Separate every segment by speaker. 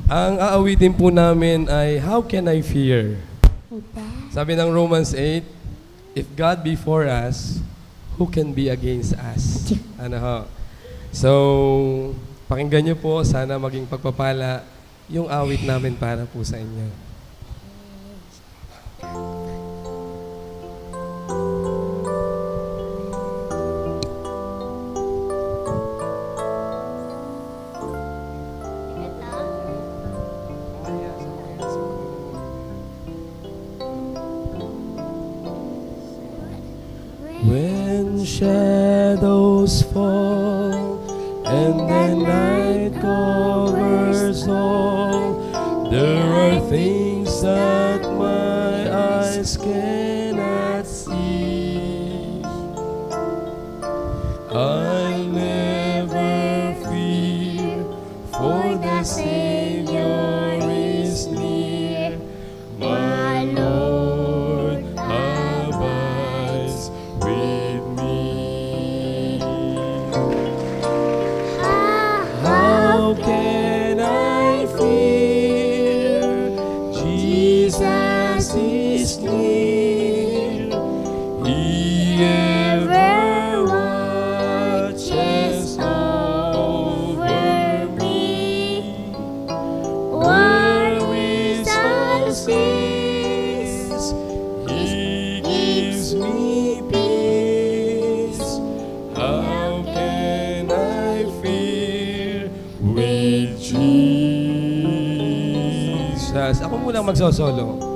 Speaker 1: Ang aawitin po namin ay How Can I Fear? Sabi ng Romans 8, If God be for us, who can be against us? Ano ho? So, pakinggan niyo po, sana maging pagpapala yung awit namin para po sa inyo. When shadows fall and the night covers all, there are things that my eyes cannot see. I'll never fear, for the Savior is near. My Lord abides with me. How can I fear? Jesus is near. He ever watches over me. Worries all cease. He gives me peace. How can I fear with Jesus? Ako muna magsosolo.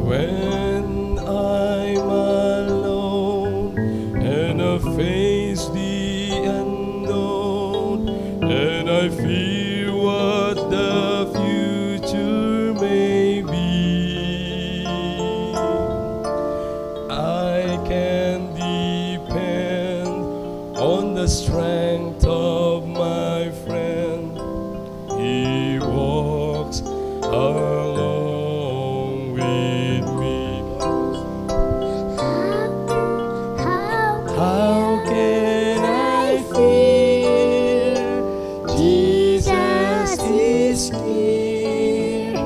Speaker 1: When I'm alone and I face the unknown and I fear what the future may be, I can depend on the strength of my friend. He walks along with me. How can I fear? Jesus is near.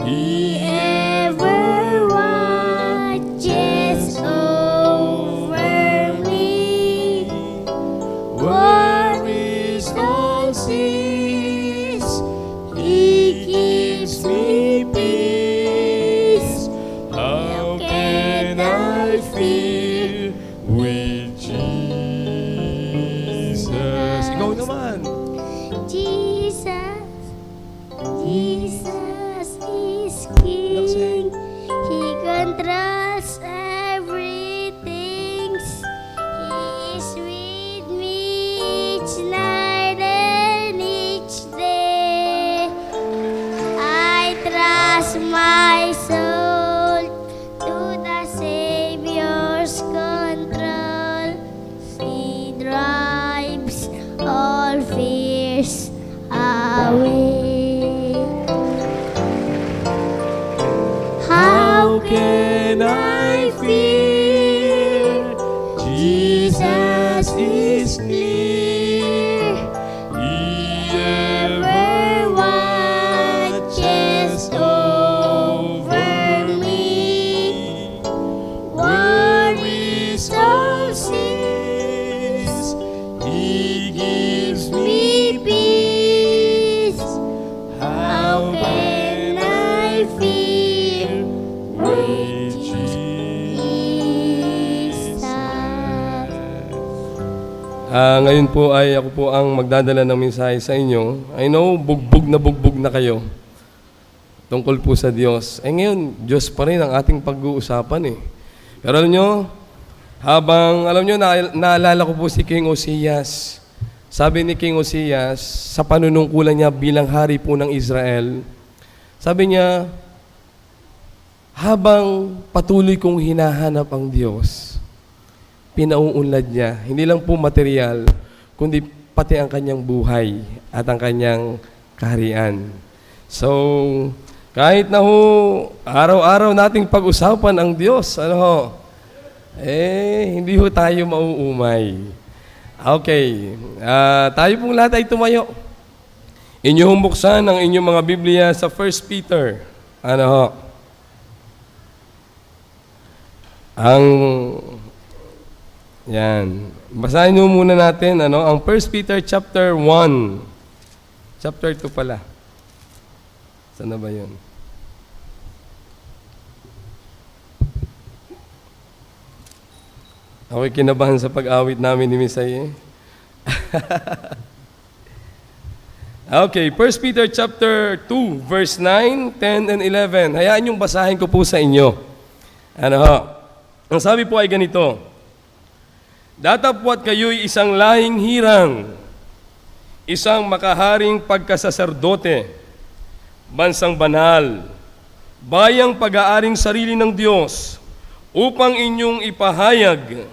Speaker 1: He ever watches over me. Worries all cease. He gives me peace. How can I fear with Jesus? Ikaw naman.
Speaker 2: Jesus is King. He controls everything. He is with me each night and each day. I trust my soul to the Savior's control. He drives all fears away.
Speaker 1: How can I fear? Jesus is near. He ever watches over me. Worries all cease. He gives me peace. How can I fear with Jesus? Ngayon po ay ako po ang magdadala ng mensahe sa inyo. I know, bugbog na kayo tungkol po sa Diyos. Ngayon, Diyos pa rin ang ating pag-uusapan eh. Pero alam nyo, naalala ko po si King Osias. Sabi ni King Osias, sa panunungkulan niya bilang hari po ng Israel, sabi niya, habang patuloy kong hinahanap ang Diyos, pinauunlad niya, hindi lang po material, kundi pati ang kanyang buhay at ang kanyang kaharian. So, kahit na ho, araw-araw nating pag-usapan ang Diyos, hindi ho tayo mauumay. Okay, tayo pong lahat ay tumayo. Inyong buksan ang inyong mga Biblia sa 1 Peter. Ano ho? Yan. Basahin nyo muna natin, ang 1 Peter chapter 1. Chapter 2 pala. Saan na ba yun? Ako'y kinabahan sa pag-awit namin ni Misay. Okay, 1 Peter chapter 2, verse 9, 10, and 11. Hayaan yung basahin ko po sa inyo. Ano ho? Ang sabi po ay ganito, datapwat kayo'y isang lahing hirang, isang makaharing pagkasaserdote, bansang banal, bayang pag-aaring sarili ng Diyos, upang inyong ipahayag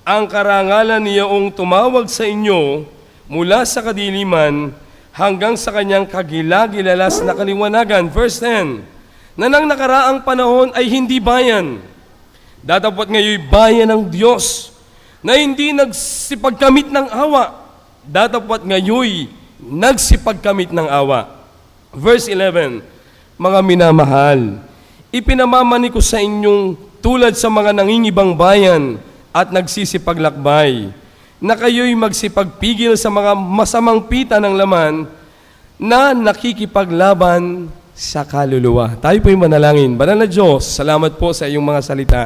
Speaker 1: ang karangalan niyaong tumawag sa inyo mula sa kadiliman hanggang sa kanyang kagilagilalas na kaliwanagan. Verse 10, na nang nakaraang panahon ay hindi bayan, datapwat ngayoy bayan ng Diyos, na hindi nagsipagkamit ng awa, datapwat ngayoy nagsipagkamit ng awa. Verse 11, mga minamahal, ipinamamani ko sa inyong tulad sa mga nangingibang bayan at nagsisipaglakbay, na kayo'y magsipagpigil sa mga masamang pita ng laman na nakikipaglaban sa kaluluwa. Tayo po'y manalangin. Banal na Diyos, salamat po sa iyong mga salita.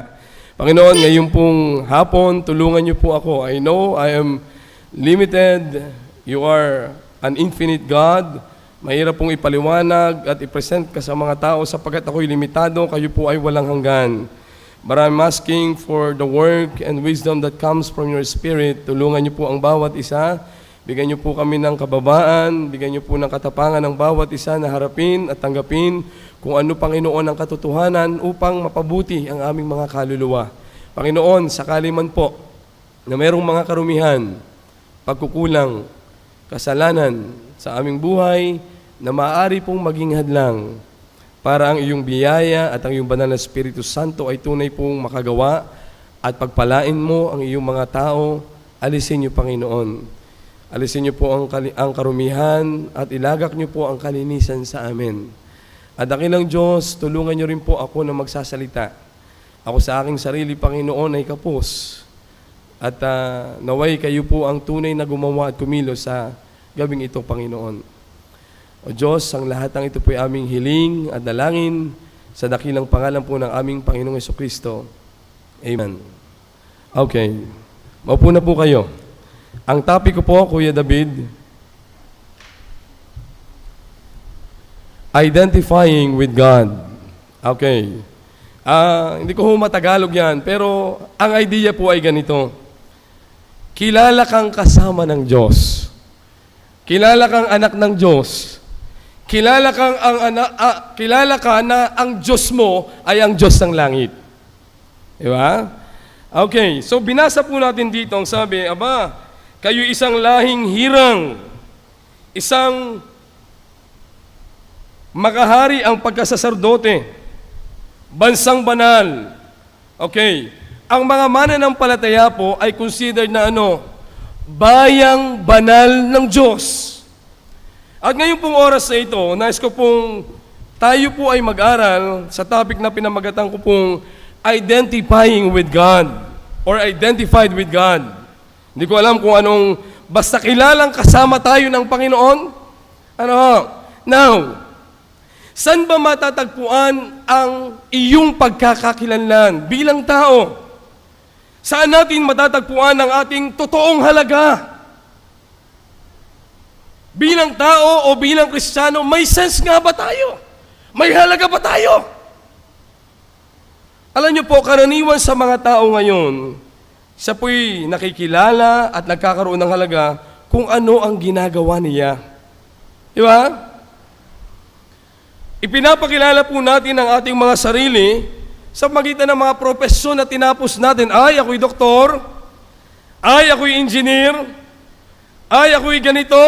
Speaker 1: Panginoon, ngayon pong hapon, tulungan niyo po ako. I know I am limited. You are an infinite God. Mahirap pong ipaliwanag at i-present ka sa mga tao sapagkat ako'y limitado, kayo po ay walang hanggan. But I'm asking for the work and wisdom that comes from your Spirit. Tulungan niyo po ang bawat isa. Bigyan niyo po kami ng kababaan. Bigyan niyo po ng katapangan ng bawat isa na harapin at tanggapin kung ano, Panginoon, ang katotohanan upang mapabuti ang aming mga kaluluwa. Panginoon, sakali man po na mayroong mga karumihan, pagkukulang, kasalanan sa aming buhay na maaari pong maging hadlang para ang iyong biyaya at ang iyong banal na Espiritu Santo ay tunay pong makagawa at pagpalain mo ang iyong mga tao, alisin niyo, Panginoon. Alisin niyo po ang karumihan at ilagak niyo po ang kalinisan sa amin. At dakilang Diyos, tulungan niyo rin po ako na magsasalita. Ako sa aking sarili, Panginoon, ay kapos. At naway kayo po ang tunay na gumawa at kumilos sa gabing ito, Panginoon. O Diyos, ang lahat ng ito po ay aming hiling at dalangin sa dakilang pangalan po ng aming Panginoong Jesucristo. Amen. Okay. Maupo na po kayo. Ang topic ko po, Kuya David, identifying with God. Okay. Hindi ko matagalog yan, pero ang idea po ay ganito. Kilala kang kasama ng Diyos. Kilala kang anak ng Diyos. Kilala ka na ang Diyos mo ay ang Diyos ng langit. Di ba? Okay, so binasa po natin dito ang sabi, kayo isang lahing hirang, isang makahari ang pagkasaserdote, bansang banal. Okay, ang mga mananampalataya po ay considered na bayang banal ng Diyos. At ngayon pong oras na ito, nais ko pong tayo po ay mag-aral sa topic na pinamagatan ko pong identifying with God or identified with God. Hindi ko alam kung anong, basta kilalang kasama tayo ng Panginoon. Now, saan ba matatagpuan ang iyong pagkakakilanlan bilang tao? Saan natin matatagpuan ang ating totoong halaga? Bilang tao o bilang Kristiyano, may sense nga ba tayo? May halaga ba tayo? Alam niyo po, karaniwan sa mga tao ngayon, siya po'y nakikilala at nagkakaroon ng halaga kung ano ang ginagawa niya. Di ba? Ipinapakilala po natin ang ating mga sarili sa magitan ng mga propesyon na tinapos natin. Ay, ako'y doktor. Ay, ako'y engineer. Ay, ako'y ganito.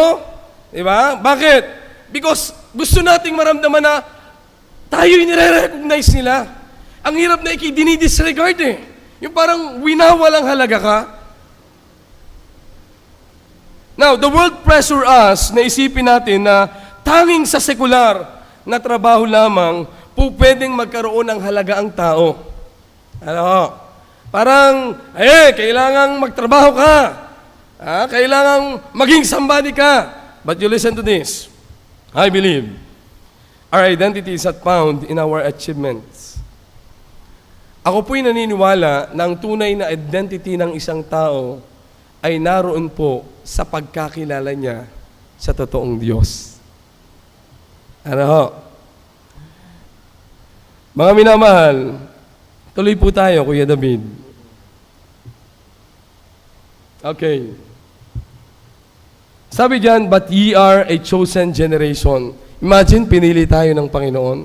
Speaker 1: Diba? Bakit? Because gusto nating maramdaman na tayo'y nire-recognize nila. Ang hirap na dinidisregard eh. Yung parang winawalang halaga ka. Now, the world pressure us na isipin natin na tanging sa sekular na trabaho lamang po pwedeng magkaroon ng halaga ang tao. Ano? Parang, kailangang magtrabaho ka. Kailangang maging somebody ka. But you listen to this. I believe our identity is not found in our achievements. Ako po'y naniniwala na ang tunay na identity ng isang tao ay naroon po sa pagkakilala niya sa totoong Diyos. Ano ho? Mga minamahal, tuloy po tayo, Kuya David. Okay. Sabi diyan, but ye are a chosen generation. Imagine, pinili tayo ng Panginoon.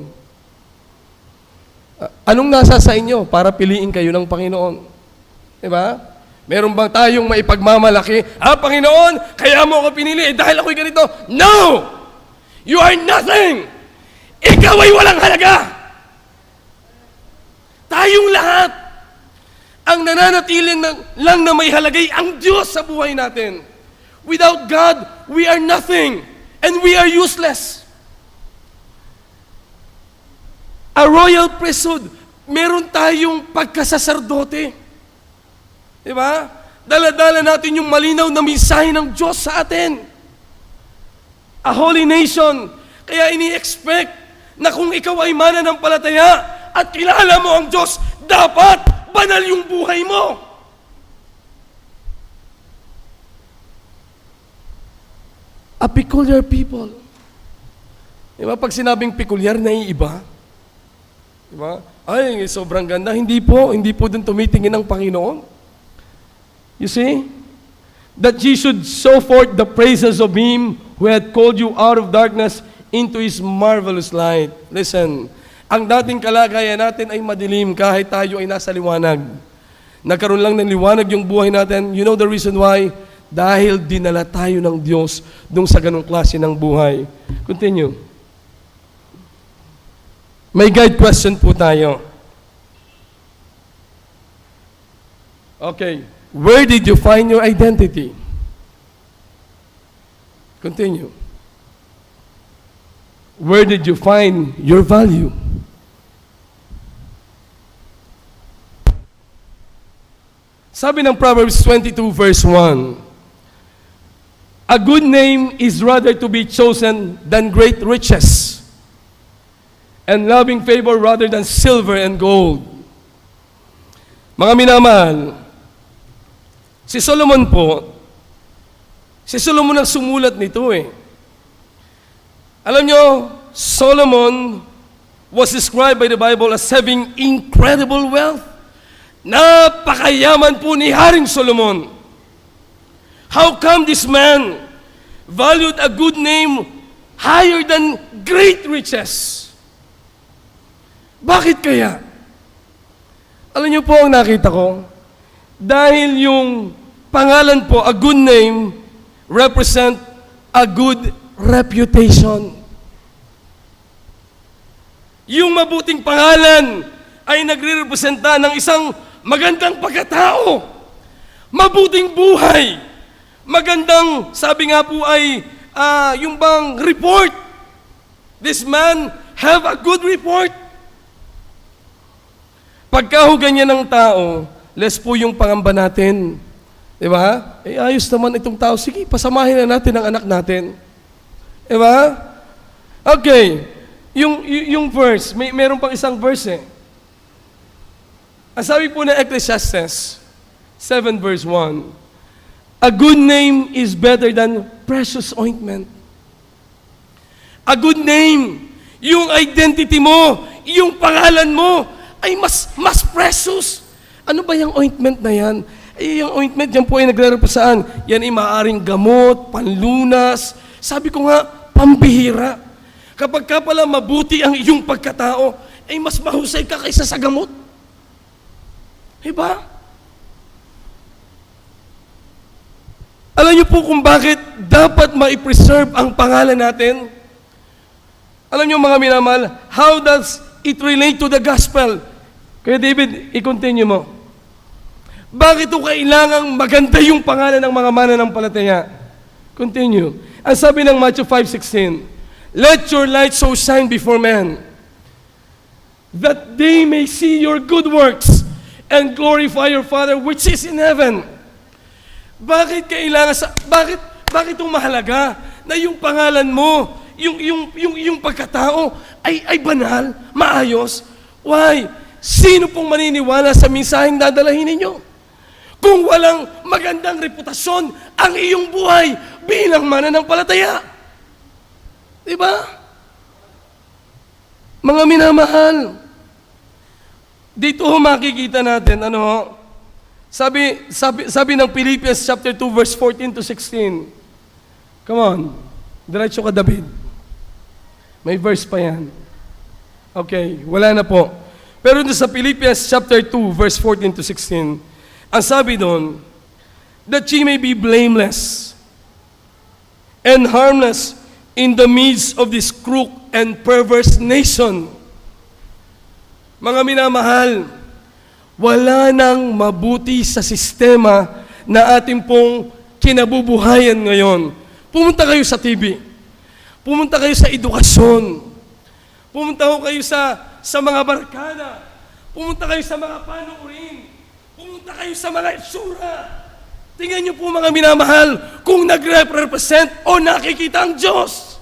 Speaker 1: Anong nasa sa inyo para piliin kayo ng Panginoon? Diba? Meron bang tayong maipagmamalaki? Panginoon, kaya mo ako pinili dahil ako'y ganito. No! You are nothing! Ikaw ay walang halaga! Tayong lahat ang nananatiling lang na may halagay ang Diyos sa buhay natin. Without God, we are nothing and we are useless. A royal priesthood, meron tayong pagkasaserdote. Diba? Dala-dala natin yung malinaw na mensahe ng Diyos sa atin. A holy nation. Kaya ini-expect na kung ikaw ay mananampalataya at kilala mo ang Diyos, dapat banal yung buhay mo. A peculiar people. Diba? Pag sinabing peculiar, naiiba. Diba? Ay, sobrang ganda. Hindi po dun tumitingin ang Panginoon. You see? That ye should show forth the praises of Him who had called you out of darkness into His marvelous light. Listen, ang dating kalagayan natin ay madilim kahit tayo ay nasa liwanag. Nagkaroon lang ng liwanag yung buhay natin. You know the reason why? Dahil dinala tayo ng Diyos dun sa ganung klase ng buhay. Continue. May guide question po tayo. Okay. Where did you find your identity? Continue. Where did you find your value? Sabi ng Proverbs 22 verse 1, a good name is rather to be chosen than great riches, and loving favor rather than silver and gold. Mga minamahal, si Solomon ang sumulat nito eh. Alam nyo, Solomon was described by the Bible as having incredible wealth. Napakayaman po ni Haring Solomon. How come this man valued a good name higher than great riches? Bakit kaya? Alam niyo po ang nakita ko? Dahil yung pangalan po, a good name, represent a good reputation. Yung mabuting pangalan ay nagre-representa ng isang magandang pagkatao, mabuting buhay, magandang, sabi nga po ay, yung bang report. This man have a good report. Pagka ho ganyan ng tao, less po yung pangamba natin. Di ba? Ayos naman itong tao. Sige, pasamahin na natin ang anak natin. Di ba? Okay. Yung verse, meron pang isang verse eh. Ang sabi po ng Ecclesiastes 7 verse 1, a good name is better than precious ointment. A good name, yung identity mo, yung pangalan mo, ay mas precious. Ano ba yung ointment na yan? Yung ointment, yan po ay nagre-represent. Yan ay maaaring gamot, panlunas. Sabi ko nga, pambihira. Kapag ka pala mabuti ang iyong pagkatao, ay mas mahusay ka kaysa sa gamot. Diba? Alam niyo po kung bakit dapat ma-preserve ang pangalan natin? Alam niyo mga minamahal, how does it relate to the gospel? Kaya David, i-continue mo. Bakit ito kailangang maganda yung pangalan ng mga mananampalataya? Continue. Ang sabi ng Matthew 5:16, Let your light so shine before men, that they may see your good works and glorify your Father which is in heaven. Bakit itong mahalaga na yung pangalan mo, yung pagkatao ay banal, maayos? Why? Sino pong maniniwala sa mensaheng dadalahin ninyo? Kung walang magandang reputasyon ang iyong buhay bilang mananampalataya. Diba? Mga minamahal, dito makikita natin, sabi ng Philippians chapter 2 verse 14 to 16. Come on, diretso ka David. May verse pa yan. Okay, wala na po. Pero sa Philippians chapter 2 verse 14 to 16, ang sabi doon, that ye may be blameless and harmless in the midst of this crooked and perverse nation. Mga minamahal, wala nang mabuti sa sistema na ating pong kinabubuhayan ngayon. Pumunta kayo sa TV. Pumunta kayo sa edukasyon. Pumunta kayo sa mga barkada. Pumunta kayo sa mga panuurin. Pumunta kayo sa mga itsura. Tingnan niyo po mga minamahal kung nagre-represent o nakikita ang Diyos.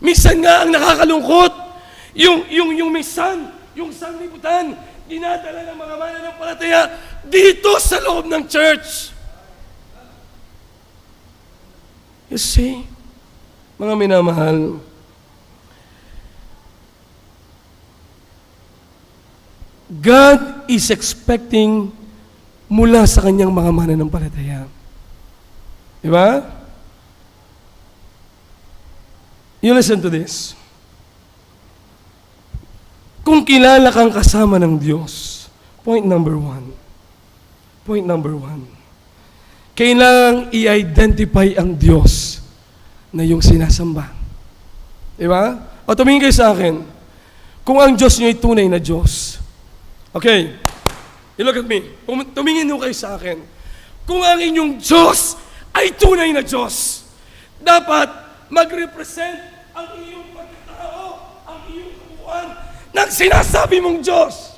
Speaker 1: Minsan nga ang nakakalungkot, yung minsan, yung sanglibutan, dinadala ng mga mananampalataya dito sa loob ng church. You see, mga minamahal, God is expecting mula sa kanyang mga mananampalataya. Diba? You listen to this. Kung kilala kang kasama ng Diyos, point number one, kailangang i-identify ang Diyos na yung sinasamba. Diba? O tumingin kayo sa akin, kung ang Diyos nyo ay tunay na Diyos. Okay, you look at me. Tumingin nyo kayo sa akin. Kung ang inyong Diyos ay tunay na Diyos, dapat mag-represent ang iyong pagkatao, ang iyong kabuuan ng sinasabi mong Diyos.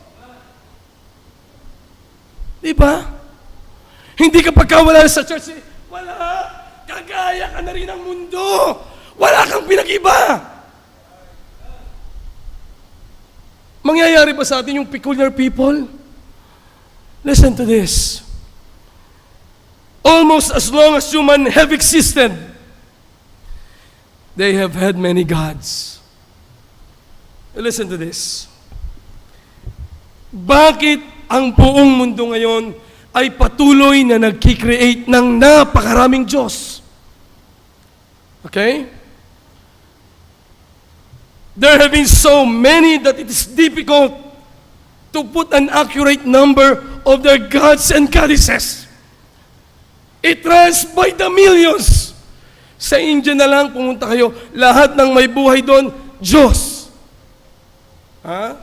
Speaker 1: Diba? Hindi ka pagkawala sa church, wala. Kagaya ka na rin ng mundo. Wala kang pinag-iba. Mangyayari ba sa atin yung peculiar people? Listen to this. Almost as long as human have existed, they have had many gods. Listen to this. Bakit ang buong mundo ngayon ay patuloy na nagki-create ng napakaraming Diyos? Okay? There have been so many that it is difficult to put an accurate number of their gods and goddesses. It runs by the millions. Sa India na lang, pumunta kayo, lahat ng may buhay doon, Diyos. Ha?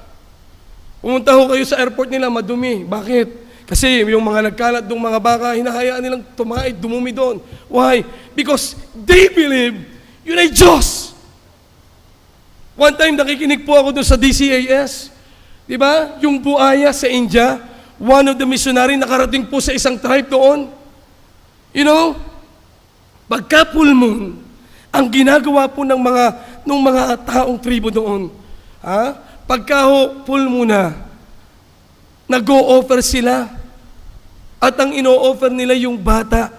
Speaker 1: Pumunta ho kayo sa airport nila, madumi. Bakit? Kasi yung mga nagkalat ng mga baka, hinahayaan nilang tumaid, dumumi doon. Why? Because they believe yun ay Diyos. One time, nakikinig po ako doon sa DCAS. Di ba? Yung buaya sa India, one of the missionary nakarating po sa isang tribe doon. You know, pagka full moon, ang ginagawa po ng mga taong tribo doon, pagka full moon na, nag-o-offer sila. At ang ino-offer nila yung bata.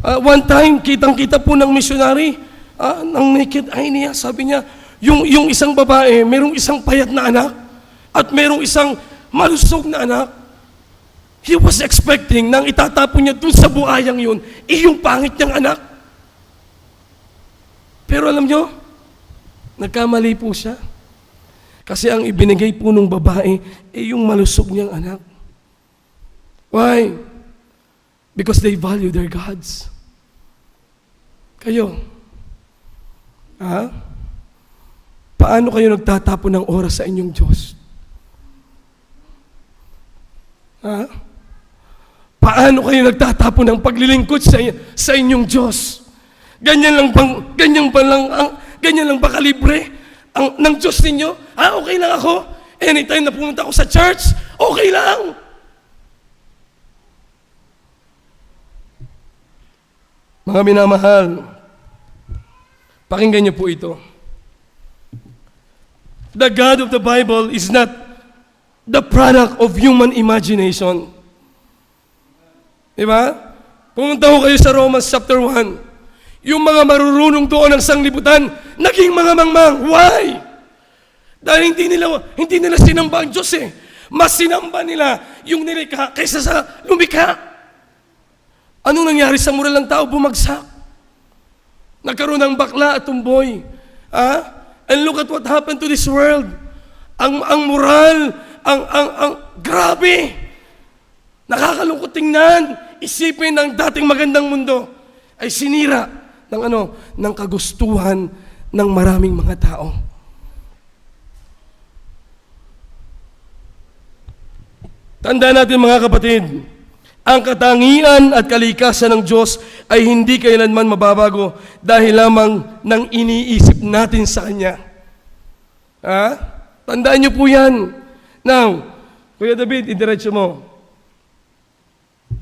Speaker 1: One time, kitang-kita po ng missionary, ng naked eye niya, sabi niya, yung isang babae, merong isang payat na anak, at merong isang malusog na anak. He was expecting nang itatapon niya dun sa buhayang yun, yung pangit niyang anak. Pero alam niyo, nagkamali po siya. Kasi ang ibinigay po ng babae, yung malusog niyang anak. Why? Because they value their gods. Kayo, paano kayo nagtatapon ng oras sa inyong Diyos? Paano kayo nagtatapon ng paglilingkod sa inyong Diyos? Ganyan lang ba kalibre ng Diyos ninyo? Okay lang ako. Anytime na pumunta ako sa church, okay lang. Mga minamahal, pakinggan niyo po ito. The God of the Bible is not the product of human imagination. Diba? Pumunta ko kayo sa Romans chapter 1. Yung mga marurunong doon ng sanglibutan, naging mga mangmang. Why? Dahil hindi nila sinamba ang Diyos eh. Mas sinamba nila yung nilikha kaysa sa lumikha. Anong nangyari sa moral ng tao? Bumagsak. Nagkaroon ng bakla at tumboy. And look at what happened to this world. Ang moral, grabe. Nakakalungkot tingnan. Isipin ng dating magandang mundo ay sinira ng kagustuhan ng maraming mga tao. Tandaan natin mga kapatid, ang katangian at kalikasan ng Diyos ay hindi kailanman mababago dahil lamang ng iniisip natin sa Kanya. Tandaan niyo po yan. Now, Kuya David, idiretso mo.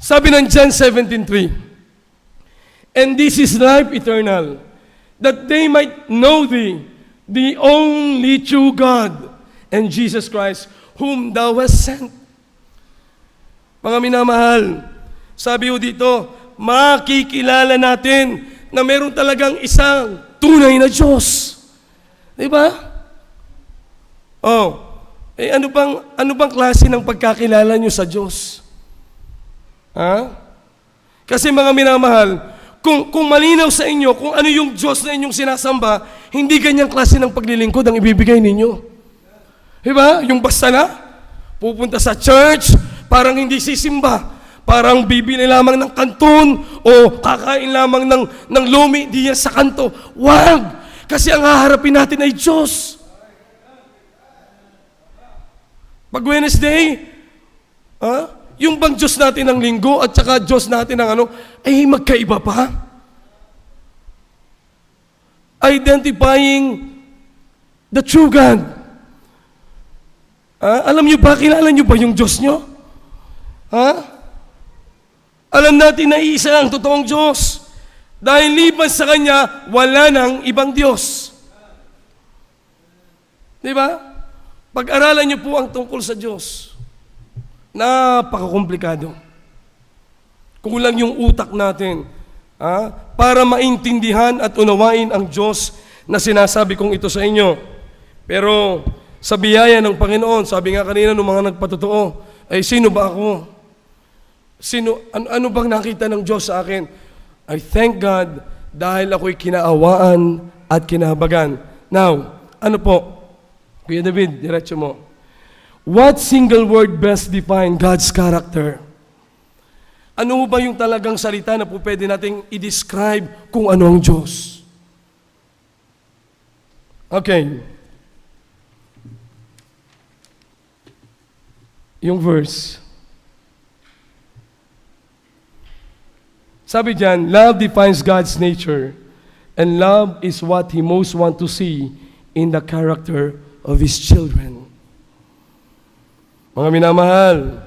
Speaker 1: Sabi ng John 17:3, "And this is life eternal, that they might know Thee, the only true God, and Jesus Christ, whom Thou hast sent." Mga minamahal, sabi ko dito, makikilala natin na meron talagang isang tunay na Diyos. Diba? Ano bang klase ng pagkakilala nyo sa Diyos? Kasi mga minamahal, kung malinaw sa inyo kung ano yung Diyos na inyong sinasamba, hindi ganyang klase ng paglilingkod ang ibibigay ninyo. Diba? Yung basta na, pupunta sa church, parang hindi sisimba, parang bibili lamang ng kanton o kakain lamang ng lumi diyan sa kanto. Wag! Kasi ang haharapin natin ay Diyos. Pag Wednesday, yung bang Diyos natin ng linggo at saka Diyos natin ng ay magkaiba pa. Identifying the true God. Alam nyo ba, kilala nyo ba yung Diyos nyo? Alam natin na isa ang totoong Diyos. Dahil liban sa Kanya, wala nang ibang Diyos. Diba? Pag-aralan niyo po ang tungkol sa Diyos. Napakakomplikado. Kulang yung utak natin para maintindihan at unawain ang Diyos na sinasabi kong ito sa inyo. Pero sa biyaya ng Panginoon, sabi nga kanina ng mga nagpatotoo, ay sino ba ako? Ano bang nakita ng Diyos sa akin? I thank God dahil ako'y kinaawaan at kinahabagan. Now, ano po? Kuya David, diretso mo. What single word best define God's character? Ano ba yung talagang salita na po pwede nating i-describe kung ano ang Diyos? Okay. Yung verse. Sabi diyan, love defines God's nature, and love is what He most want to see in the character of His children. Mga minamahal,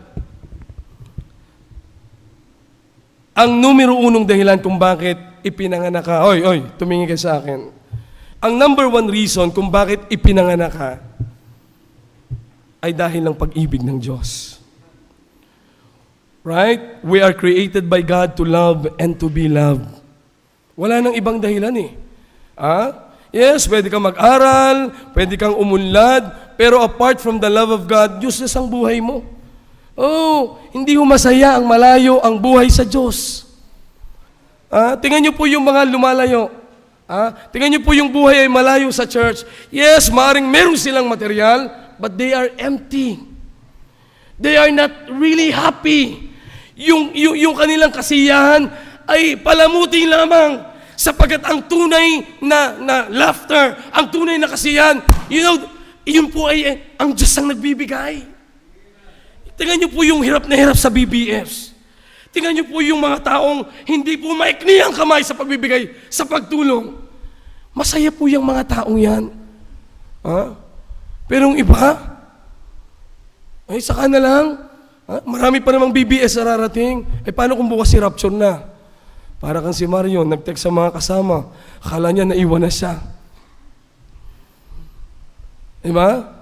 Speaker 1: ang numero unong dahilan kung bakit ipinanganak ka, tumingin ka sa akin. Ang number one reason kung bakit ipinanganak ka ay dahil ng pag-ibig ng Diyos. Right? We are created by God to love and to be loved. Wala nang ibang dahilan eh. Yes, pwede kang mag-aral, pwede kang umunlad, pero apart from the love of God, useless ang buhay mo. Hindi mo masaya ang malayo ang buhay sa Diyos. Tingnan niyo po yung mga lumalayo. Tingnan niyo po yung buhay ay malayo sa church. Yes, maaaring meron silang material, but they are empty. They are not really happy. Yung kanilang kasiyahan ay palamuti lamang sapagkat ang tunay na laughter, ang tunay na kasiyahan, yun po ay ang Diyos ang nagbibigay. Tingnan niyo po yung hirap na hirap sa BBFs. Tingnan niyo po yung mga taong hindi po maikli ang kamay sa pagbibigay, sa pagtulong. Masaya po yung mga taong yan. Ha? Pero yung iba, ay saka na lang. Ha? Marami pa namang BBS na rarating. Paano kung bukas si Rapture na? Para kang si Mario, nag-text sa mga kasama. Akala niya naiwan na siya. Diba?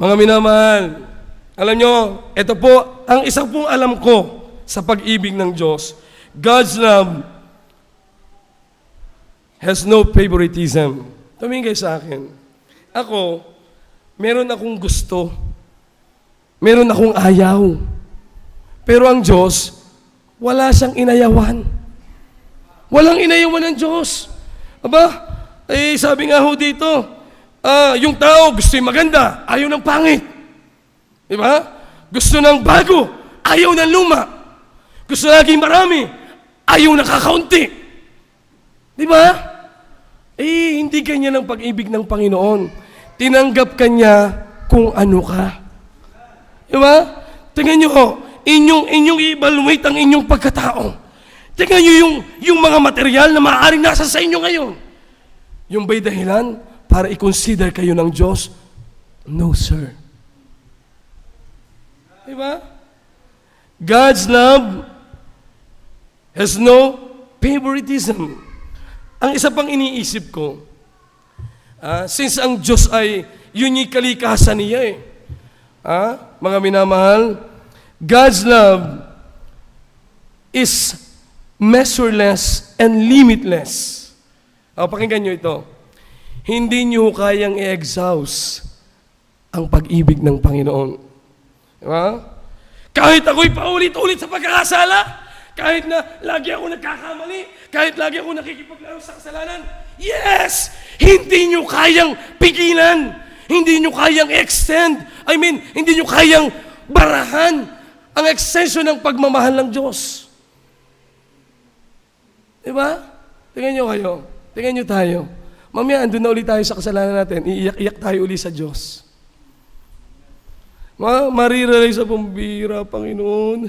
Speaker 1: Mga minamahal, alam nyo, ito po, ang isa pong alam ko sa pag-ibig ng Diyos, God's love has no favoritism. Tumingin kayo sa akin. Ako, meron akong gusto. Meron akong ayaw. Pero ang Diyos, wala siyang inayawan. Walang inayawan ng Diyos. Aba, sabi nga ho dito, yung tao gusto yung maganda, ayaw ng pangit. Diba? Gusto ng bago, ayaw ng luma. Gusto laging marami, ayaw ng kakaunti. Diba? Hindi ganyan ang pag-ibig ng Panginoon. Tinanggap ka niya kung ano ka. Diba? Tingnan nyo, inyong i-evaluate ang inyong pagkatao. Tingnan nyo yung mga material na maaaring nasa sa inyo ngayon. Yung ba'y dahilan para i-consider kayo ng Diyos? No, sir. Diba? God's love has no favoritism. Ang isa pang iniisip ko, since ang Diyos ay unique kalikasan niya mga minamahal, God's love is measureless and limitless. Pakinggan nyo ito. Hindi nyo kayang i-exhaust ang pag-ibig ng Panginoon. Diba? Kahit ako'y paulit-ulit sa pagkakasala, kahit na lagi ako nagkakamali, kahit lagi ako nakikipaglaro sa kasalanan, yes! Hindi nyo kayang pigilan, hindi nyo kayang extend, hindi nyo kayang barahan ang extension ng pagmamahal ng Diyos. Diba? Tingnan nyo kayo, tingnan nyo tayo. Mamaya, andun na ulit tayo sa kasalanan natin, iiyak-iyak tayo ulit sa Diyos. Marirealize sa pambira, Panginoon.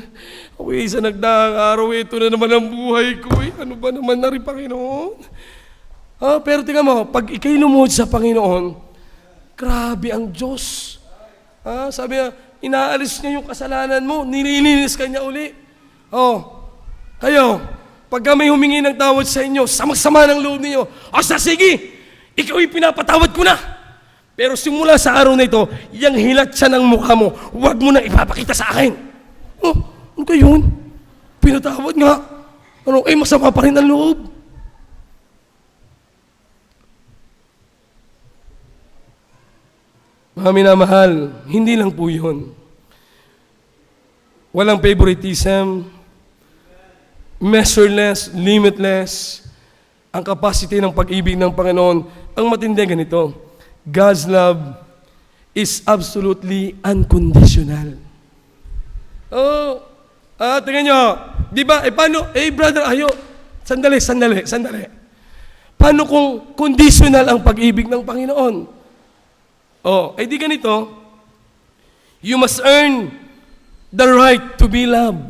Speaker 1: Ako isa nagdaang araw, ito na naman ang buhay ko. Ano ba naman na rin, Panginoon? Pero tingnan mo, pag ikay lumuhod sa Panginoon, grabe ang Diyos. Sabi niya, inaalis niya yung kasalanan mo, nililinis ka niya uli. Kayo, pagka may humingi ng tawad sa inyo, sama-sama ng loob niyo, sige, ikaw'y pinapatawad ko na. Pero simula sa araw na ito, yung hilat siya ng mukha mo, huwag mo na ipapakita sa akin. Ano ka yun? Pinatawad nga. Masama pa rin ang loob. Mga minamahal, hindi lang po yun. Walang favoritism, measureless, limitless, ang capacity ng pag-ibig ng Panginoon. Ang matindi ganito, God's love is absolutely unconditional. Tingnan nyo, di ba, paano, brother, sandali. Paano kung conditional ang pag-ibig ng Panginoon? Di ganito, you must earn the right to be loved.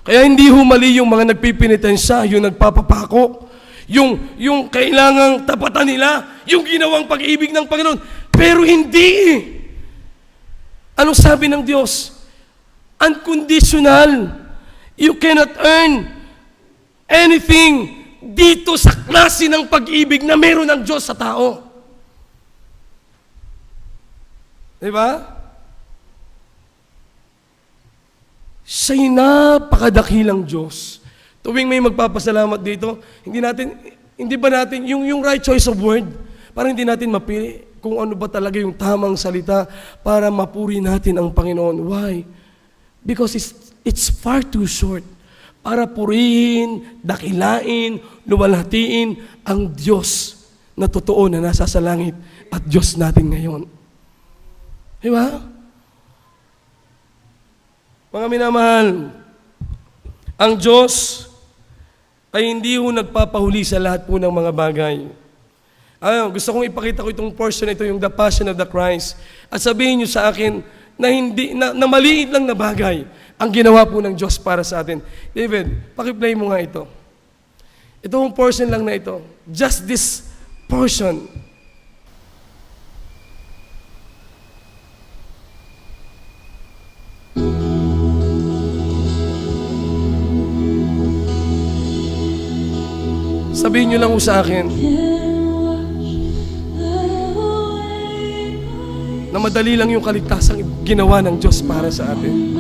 Speaker 1: Kaya hindi humali yung mga nagpipinitensya, yung nagpapapako, yung kailangang tapatan nila, yung ginawang pag-ibig ng Panginoon. Pero hindi. Anong sabi ng Diyos? Unconditional. You cannot earn anything dito sa klase ng pag-ibig na meron ng Diyos sa tao. Diba? Siya'y napakadakilang Diyos. Tuwing may magpapasalamat dito, hindi ba natin, yung right choice of word, parang hindi natin mapili kung ano ba talaga yung tamang salita para mapuri natin ang Panginoon. Why? Because it's far too short para purihin, dakilain, luwalhatiin ang Diyos na totoo na nasa sa langit at Diyos natin ngayon. Diba? Mga minamahal, ang Diyos ay hindi ho nagpapahuli sa lahat po ng mga bagay. Gusto kong ipakita ko itong portion na ito, yung The Passion of the Christ. At sabihin niyo sa akin na maliit lang na bagay, ang ginawa po ng Diyos para sa atin. David, pakiplay mo nga ito. Itong portion lang na ito. Just this portion. Sabihin niyo lang po sa akin na madali lang yung kaligtasang ginawa ng Diyos para sa atin.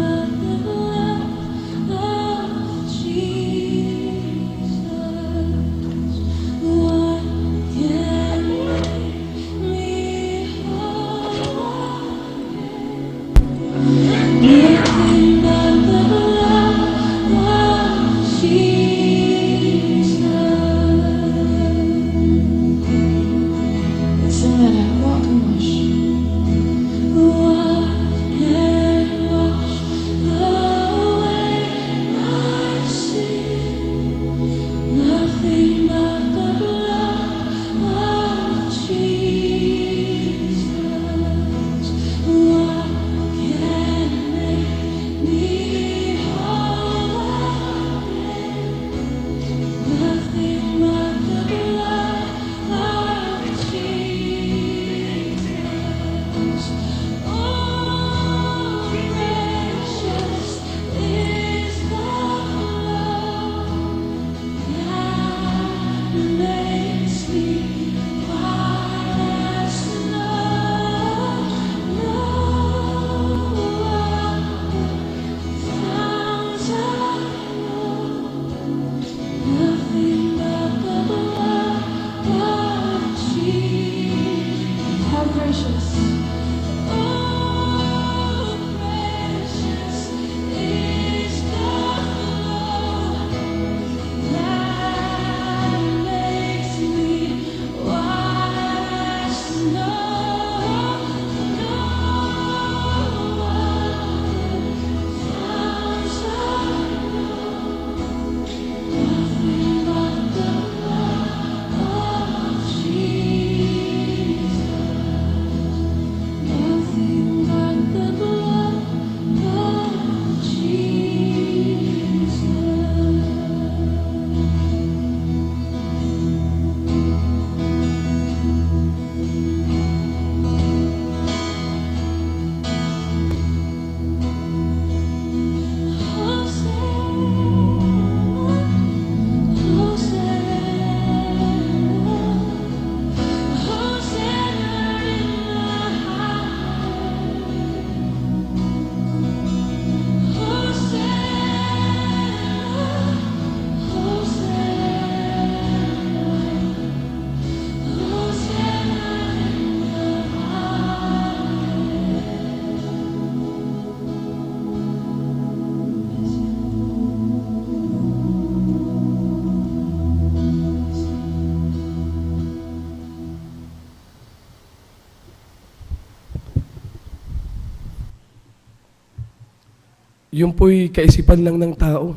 Speaker 1: Yung po'y kaisipan lang ng tao.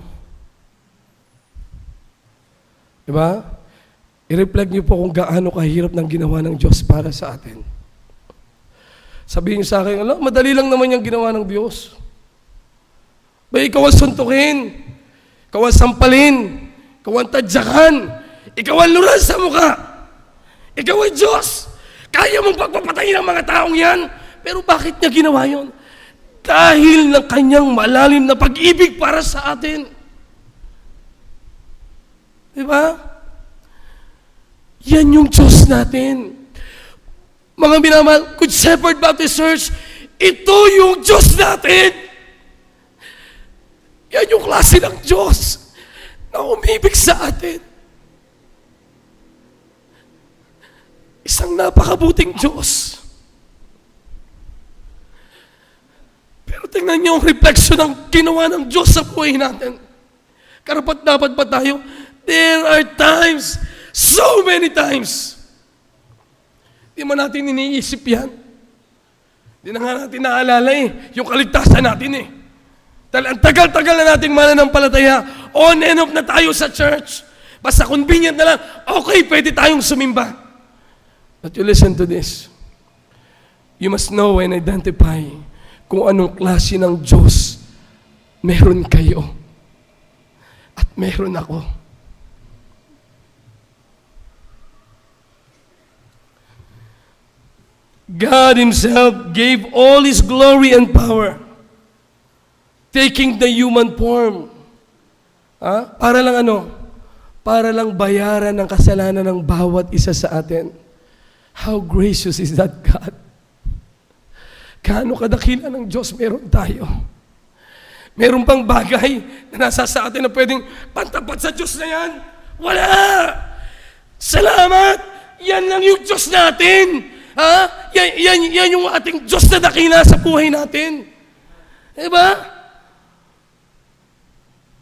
Speaker 1: Diba? I-reflect niyo po kung gaano kahirap ng ginawa ng Diyos para sa atin. Sabihin niyo sa akin, madali lang naman yung ginawa ng Diyos. Ba, ikaw ang suntukin, ikaw ang sampalin, ikaw ang tadyakan, ikaw ang luran sa mukha, ikaw ang Diyos. Kaya mong pagpapatayin ang mga taong yan, pero bakit niya ginawa yon? Dahil ng kanyang malalim na pag-ibig para sa atin. Diba? Yan yung Diyos natin. Mga minamahal, Good Shepherd Baptist Church, ito yung Diyos natin. Yan yung klase ng Diyos na umibig sa atin. Isang napakabuting Diyos. Pero tingnan niyo ang refleksyon ng ginawa ng Diyos sa buhay natin. Karapat-dapat ba tayo? There are times, so many times, di man natin iniisip yan. Di na nga natin naalala yung kaligtasan natin Dahil ang tagal-tagal na nating mananampalataya, on and off na tayo sa church. Basta convenient na lang, okay, pwede tayong sumimba. But you listen to this. You must know and identify kung anong klase ng Diyos meron kayo. At meron ako. God Himself gave all His glory and power, taking the human form. Para lang ano? Para lang bayaran ang kasalanan ng bawat isa sa atin. How gracious is that God? Gaano kadakila ng Diyos meron tayo? Meron pang bagay na nasa sa atin na pwedeng pantapat sa Diyos na yan? Wala! Salamat! Yan lang yung Diyos natin! Yan yung ating Diyos na dakila sa buhay natin. Diba?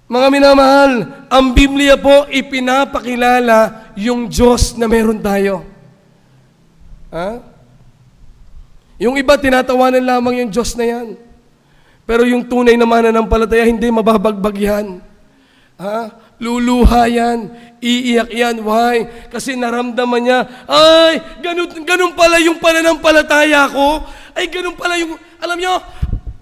Speaker 1: Mga minamahal, ang Biblia po ipinapakilala yung Diyos na meron tayo. Yung iba, tinatawanan lamang yung Diyos na yan. Pero yung tunay na mananampalataya, hindi mababagbag yan. Luluha yan, iiyak yan. Why? Kasi naramdaman niya, ay, ganun pala yung pananampalataya ko. Ay, ganun pala yung, alam nyo,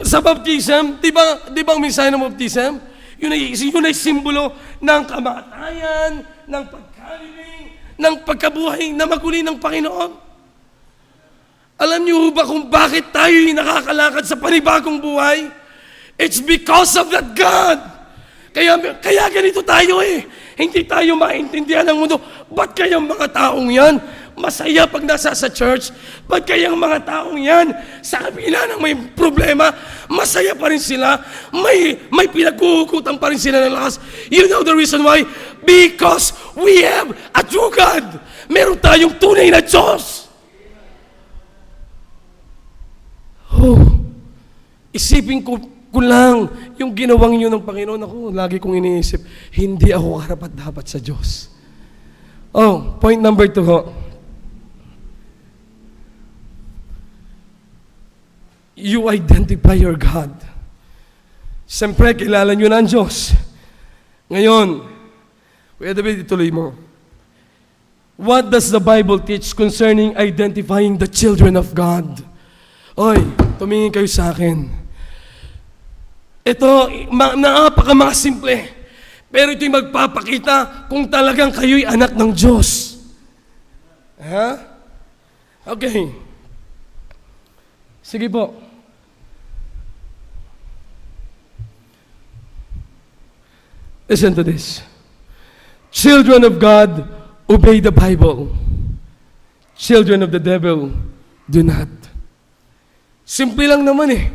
Speaker 1: sa baptism, di ba ang mensahe ng baptism? Yun ay simbolo ng kamatayan, ng pagkalibing, ng pagkabuhay na maguli ng Panginoon. Alam niyo ba kung bakit tayo'y nakakalakad sa panibagong buhay? It's because of that God. Kaya ganito tayo eh. Hindi tayo maintindihan ng mundo. Ba't kayang mga taong yan masaya pag nasa sa church? Ba't kayang mga taong yan sa kabila ng may problema, masaya pa rin sila? May pinaghuhugutan pa rin sila ng lakas. You know the reason why? Because we have a true God. Meron tayong tunay na Diyos. Isipin ko lang yung ginawang yun ng Panginoon. Ako, lagi kong iniisip, hindi ako karapat-dapat sa Diyos. Point number 2 ho. You identify your God. Siyempre, kilala nyo na ang Diyos. Ngayon, Kuya David, ituloy mo. What does the Bible teach concerning identifying the children of God? Tumingin kayo sa akin. Ito, napaka mga simple. Pero ito'y magpapakita kung talagang kayo'y anak ng Diyos. Okay. Sige po. Listen to this. Children of God, obey the Bible. Children of the devil, do not. Simple lang naman eh.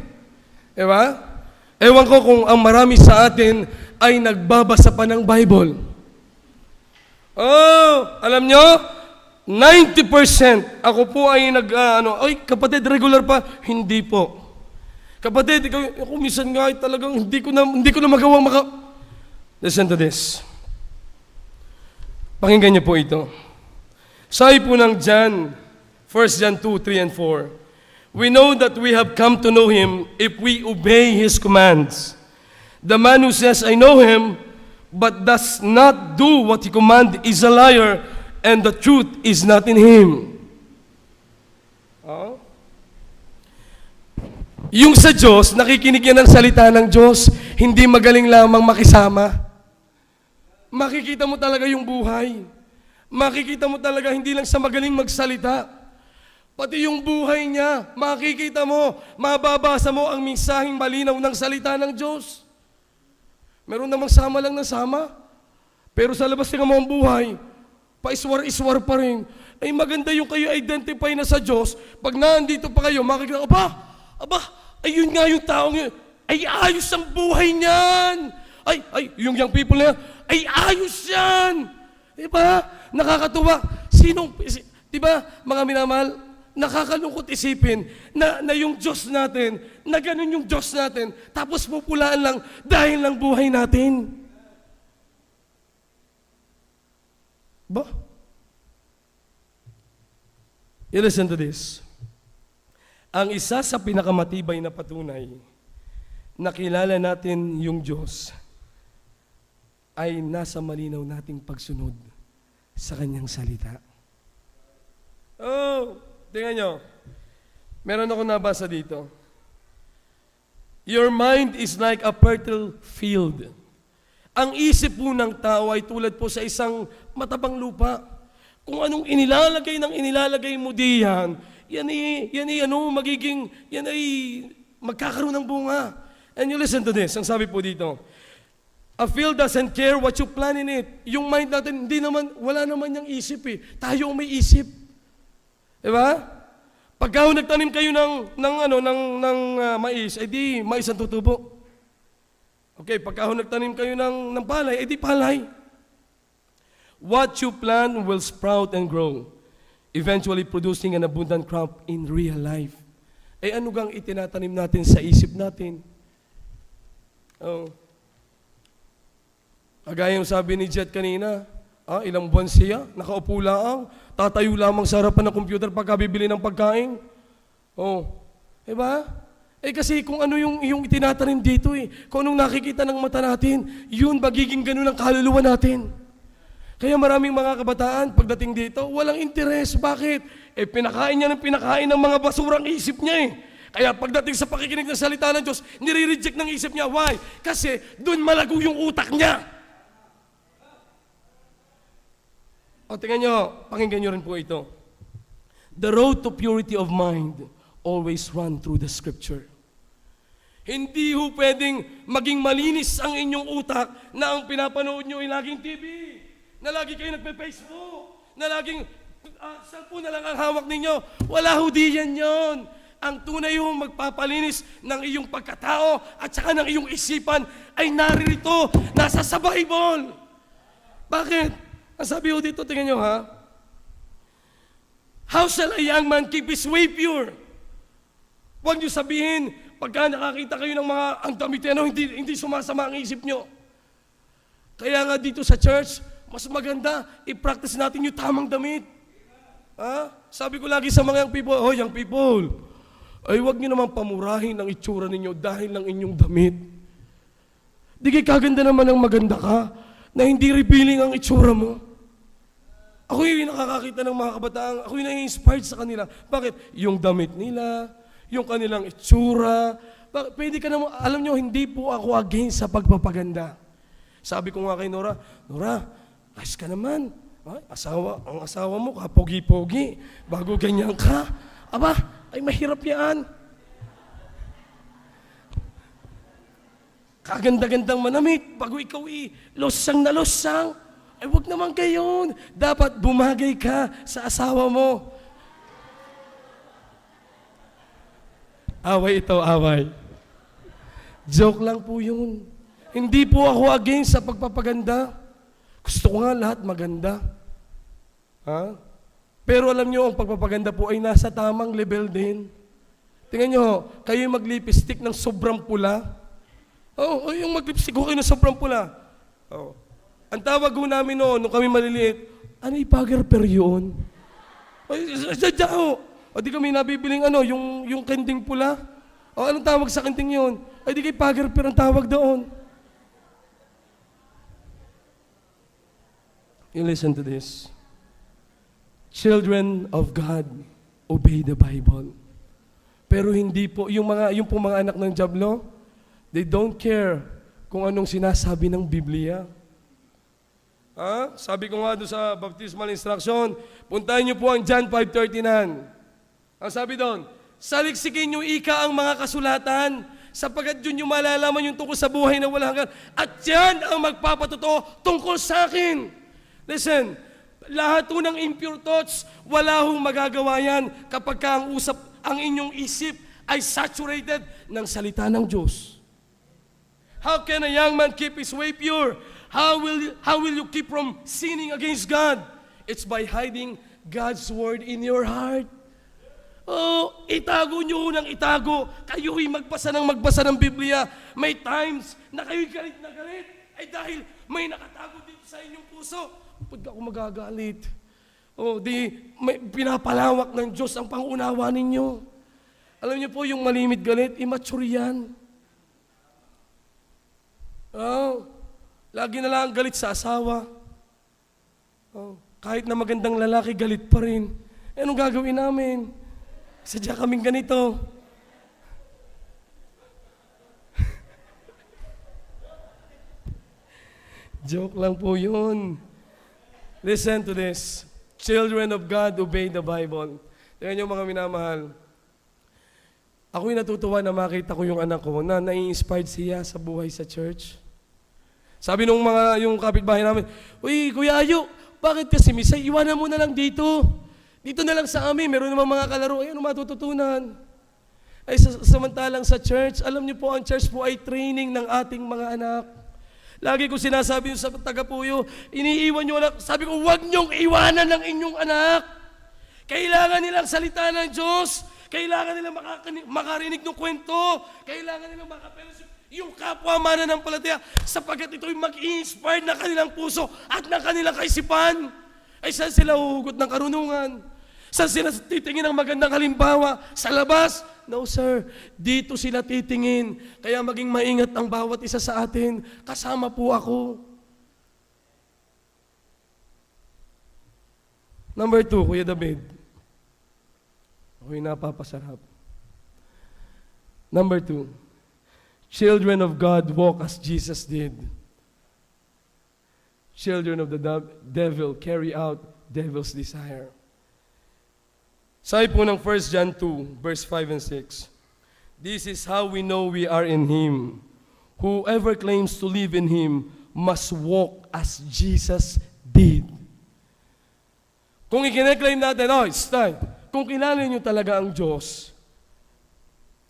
Speaker 1: Diba? Ewan ko kung ang marami sa atin ay nagbabasa pa ng Bible. Alam nyo, 90% ako po ay kapatid, regular pa? Hindi po. Kapatid, ako minsan nga ay talagang hindi ko na magawang Listen to this. Pakinggan niyo po ito. Sabi po ng John, 1 John 2, 3 and 4. We know that we have come to know Him if we obey His commands. The man who says, I know Him, but does not do what He commands is a liar, and the truth is not in him. Yung sa Diyos, nakikinig yan ng salita ng Diyos, hindi magaling lamang makisama. Makikita mo talaga yung buhay. Makikita mo talaga hindi lang sa magaling magsalita. Pati yung buhay niya, makikita mo, mababasa mo ang mensaheng malinaw ng salita ng Diyos. Meron namang sama lang ng sama. Pero sa labas ng mga buhay, paiswar-iswar pa rin. Ay maganda yung kayo identify na sa Diyos. Pag nandito pa kayo, makikita, ayun nga yung taong yun. Ay ayos ang buhay niyan. Yung young people na yan, ay ayos yan. Diba? Nakakatuwa. Diba, mga minamahal, nakakalungkot isipin na yung Diyos natin, na ganun yung Diyos natin, tapos pupulaan lang dahil lang buhay natin. Ba? You listen to this. Ang isa sa pinakamatibay na patunay na kilala natin yung Diyos ay nasa malinaw nating pagsunod sa Kanyang salita. Tingnan nyo. Meron ako nabasa dito. Your mind is like a fertile field. Ang isip po ng tao ay tulad po sa isang matabang lupa. Kung anong inilalagay mo diyan, yan ay magkakaroon ng bunga. And you listen to this, ang sabi po dito, a field doesn't care what you plant in it. Yung mind natin, wala naman yung isip eh. Tayo ang may isip. Diba? Pagka nagtanim kayo ng mais, di mais ang tutubo. Okay, pagka nagtanim kayo ng palay, di palay. What you plant will sprout and grow, eventually producing an abundant crop in real life. Ano gang itinatanim natin sa isip natin? Kagaya yung sabi ni Jet kanina, ilang buwan siya, nakaupo lang, tatayo lamang sa harapan ng computer pagka bibili ng pagkain. Diba? Kasi kung ano yung itinatanim dito kung anong nakikita ng mata natin, yun magiging ganun ang kaluluwa natin. Kaya maraming mga kabataan, pagdating dito, walang interes. Bakit? Pinakain niya ng mga basurang isip niya Kaya pagdating sa pakikinig ng salita ng Diyos, nire-reject ng isip niya. Why? Kasi doon malago yung utak niya. Tingnan nyo, pakinggan nyo rin po ito. The road to purity of mind always run through the Scripture. Hindi ho pwedeng maging malinis ang inyong utak na ang pinapanood nyo ay laging TV, na lagi kayo nagpe-Facebook, na laging cellphone na lang ang hawak ninyo. Wala ho diyan yon. Ang tunay ho magpapalinis ng iyong pagkatao at saka ng iyong isipan ay naririto, nasa sa Bible. Bakit? Ang sabi ho dito, tingnan nyo ha. How shall a young man keep his way pure? Huwag nyo sabihin, pagka nakakita kayo ng mga ang damit hindi sumasama ang isip nyo. Kaya nga dito sa church, mas maganda, i-practice natin yung tamang damit. Sabi ko lagi sa mga young people, ay huwag nyo naman pamurahin ang itsura ninyo dahil ng inyong damit. Di kay kaganda naman ang maganda ka, na hindi revealing ang itsura mo. Ako yung nakakakita ng mga kabataan, ako yung na-inspired sa kanila. Bakit? Yung damit nila, yung kanilang itsura. Pwede ka naman, alam nyo, hindi po ako against sa pagpapaganda. Sabi ko nga kay Nora, ayos ka naman. Ang asawa mo, kapogi-pogi. Bago ganyan ka. Ay mahirap yan. Kaganda-gandang manamit. Bago ikaw losang na losang. Ay wag naman gayon. Dapat bumagay ka sa asawa mo. Away ito, away. Joke lang po yun. Hindi po ako against sa pagpapaganda. Gusto ko nga lahat maganda. Pero alam nyo, ang pagpapaganda po ay nasa tamang level din. Tingnan nyo, kayo mag-lipstick ng sobrang pula. Yung mag-lipstick ko kayo ng sobrang pula. Ang tawag ko namin noon, nung kami maliliit, ipagger-per yun? Sadya ho. Di kami nabibiling yung kending pula. Anong tawag sa kending yun? Di kay pagger-per ang tawag doon. You listen to this. Children of God, obey the Bible. Pero hindi po, yung mga anak ng Diablo, they don't care kung anong sinasabi ng Biblia. Sabi ko nga doon sa baptismal instruction, puntahan niyo po ang John 5:39. Ang sabi doon, saliksikin niyo ika ang mga kasulatan, sapagkat yun yung malalaman yung tungkol sa buhay na walang hanggan. At yan ang magpapatotoo tungkol sa akin. Listen, lahat po ng impure thoughts, wala hong magagawa yan kapag ang inyong isip ay saturated ng salita ng Diyos. How can a young man keep his way pure? How will you keep from sinning against God? It's by hiding God's word in your heart. Itago nyo ng itago. Kayo'y magbasa ng Biblia. May times na kayo'y galit na galit. Ay dahil may nakatago dito sa inyong puso. Pwede ako magagalit. May pinapalawak ng Diyos ang pangunawa ninyo. Alam niyo po, yung malimit galit, immature yan. Lagi na lang galit sa asawa. Kahit na magandang lalaki, galit pa rin. Anong gagawin namin? Sadya kaming ganito. Joke lang po yun. Listen to this. Children of God, obey the Bible. Tingnan niyo mga minamahal. Ako'y natutuwa na makita ko yung anak ko na nai-inspired siya sa buhay sa church. Sabi nung yung kapitbahay namin, "Uy, Kuya Ayo, bakit kasi Misay, iwanan mo na lang dito. Dito na lang sa amin, meron namang mga kalaro, ano matututunan?" Ay samantalang sa church, alam niyo po, ang church po ay training ng ating mga anak. Lagi ko sinasabi sa taga-puyo, iniiwan niyo anak. Sabi ko, huwag niyong iwanan ng inyong anak. Kailangan nilang salita ng Diyos. Kailangan nilang makarinig ng kwento. Kailangan nilang makapelos yung kapwa mananampalataya sapagkat ito'y mag-i-inspire ng kanilang puso at ng kanilang kaisipan. Ay saan sila huhugot ng karunungan? Saan sila titingin ng magandang halimbawa? Sa labas? No sir, dito sila titingin. Kaya maging maingat ang bawat isa sa atin. Kasama po ako. Number 2, Kuya David. Ako'y napapasarap. Number 2, children of God walk as Jesus did. Children of the devil carry out devil's desire. Sabi po ng 1 John 2, verse 5 and 6. This is how we know we are in Him. Whoever claims to live in Him must walk as Jesus did. Kung i-claim natin, it's time. Kung kilala niyo talaga ang Diyos,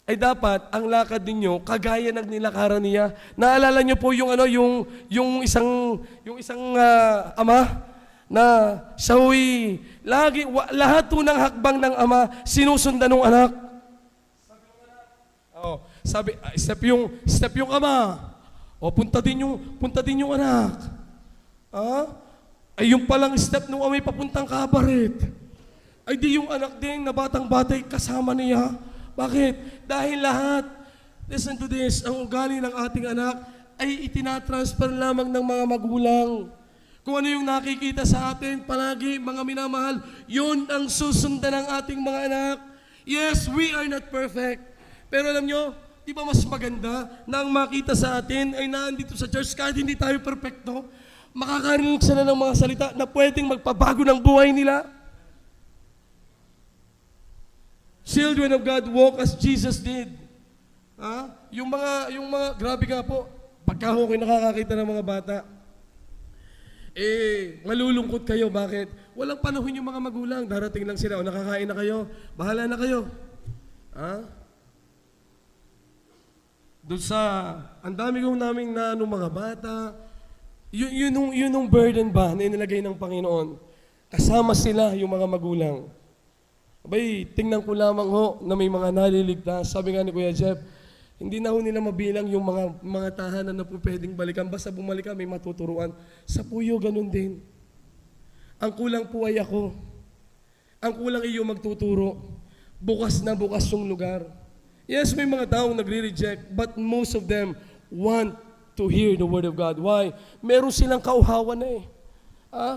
Speaker 1: ay dapat ang lakad ninyo kagaya ng nilakaran niya. Naalala niyo po yung isang ama na siya'y lahat po ng hakbang ng ama sinusundan ng anak. Step yung ama. Punta din yung anak. Ay yung palang step nung amay papuntang kabaret. Ay di yung anak din na batang-batay kasama niya. Bakit? Dahil lahat, listen to this, ang ugali ng ating anak ay itinatransfer lamang ng mga magulang. Kung ano yung nakikita sa atin, palagi, mga minamahal, yun ang susundan ng ating mga anak. Yes, we are not perfect. Pero alam nyo, di ba mas maganda na ang makita sa atin ay naandito sa church kahit hindi tayo perfecto, makakarinig sila ng mga salita na pwedeng magpabago ng buhay nila. Children of God walk as Jesus did. Yung mga, grabe nga po, pagka ako'y nakakakita ng mga bata, malulungkot kayo. Bakit? Walang panahon yung mga magulang. Darating lang sila, nakakain na kayo, bahala na kayo. Doon sa, ang dami kong naming mga bata, yun yung burden ba na inilagay ng Panginoon. Kasama sila yung mga magulang. Abay, tingnan ko lamang na may mga naliligtas. Sabi nga ni Kuya Jeff, hindi na nila mabilang yung mga tahanan na po pwedeng balikan. Basta bumalik ka, may matuturuan. Sa puyo, ganun din. Ang kulang po ay ako. Ang kulang iyo magtuturo. Bukas na bukas yung lugar. Yes, may mga taong nagre-reject, but most of them want to hear the Word of God. Why? Meron silang kauhawan na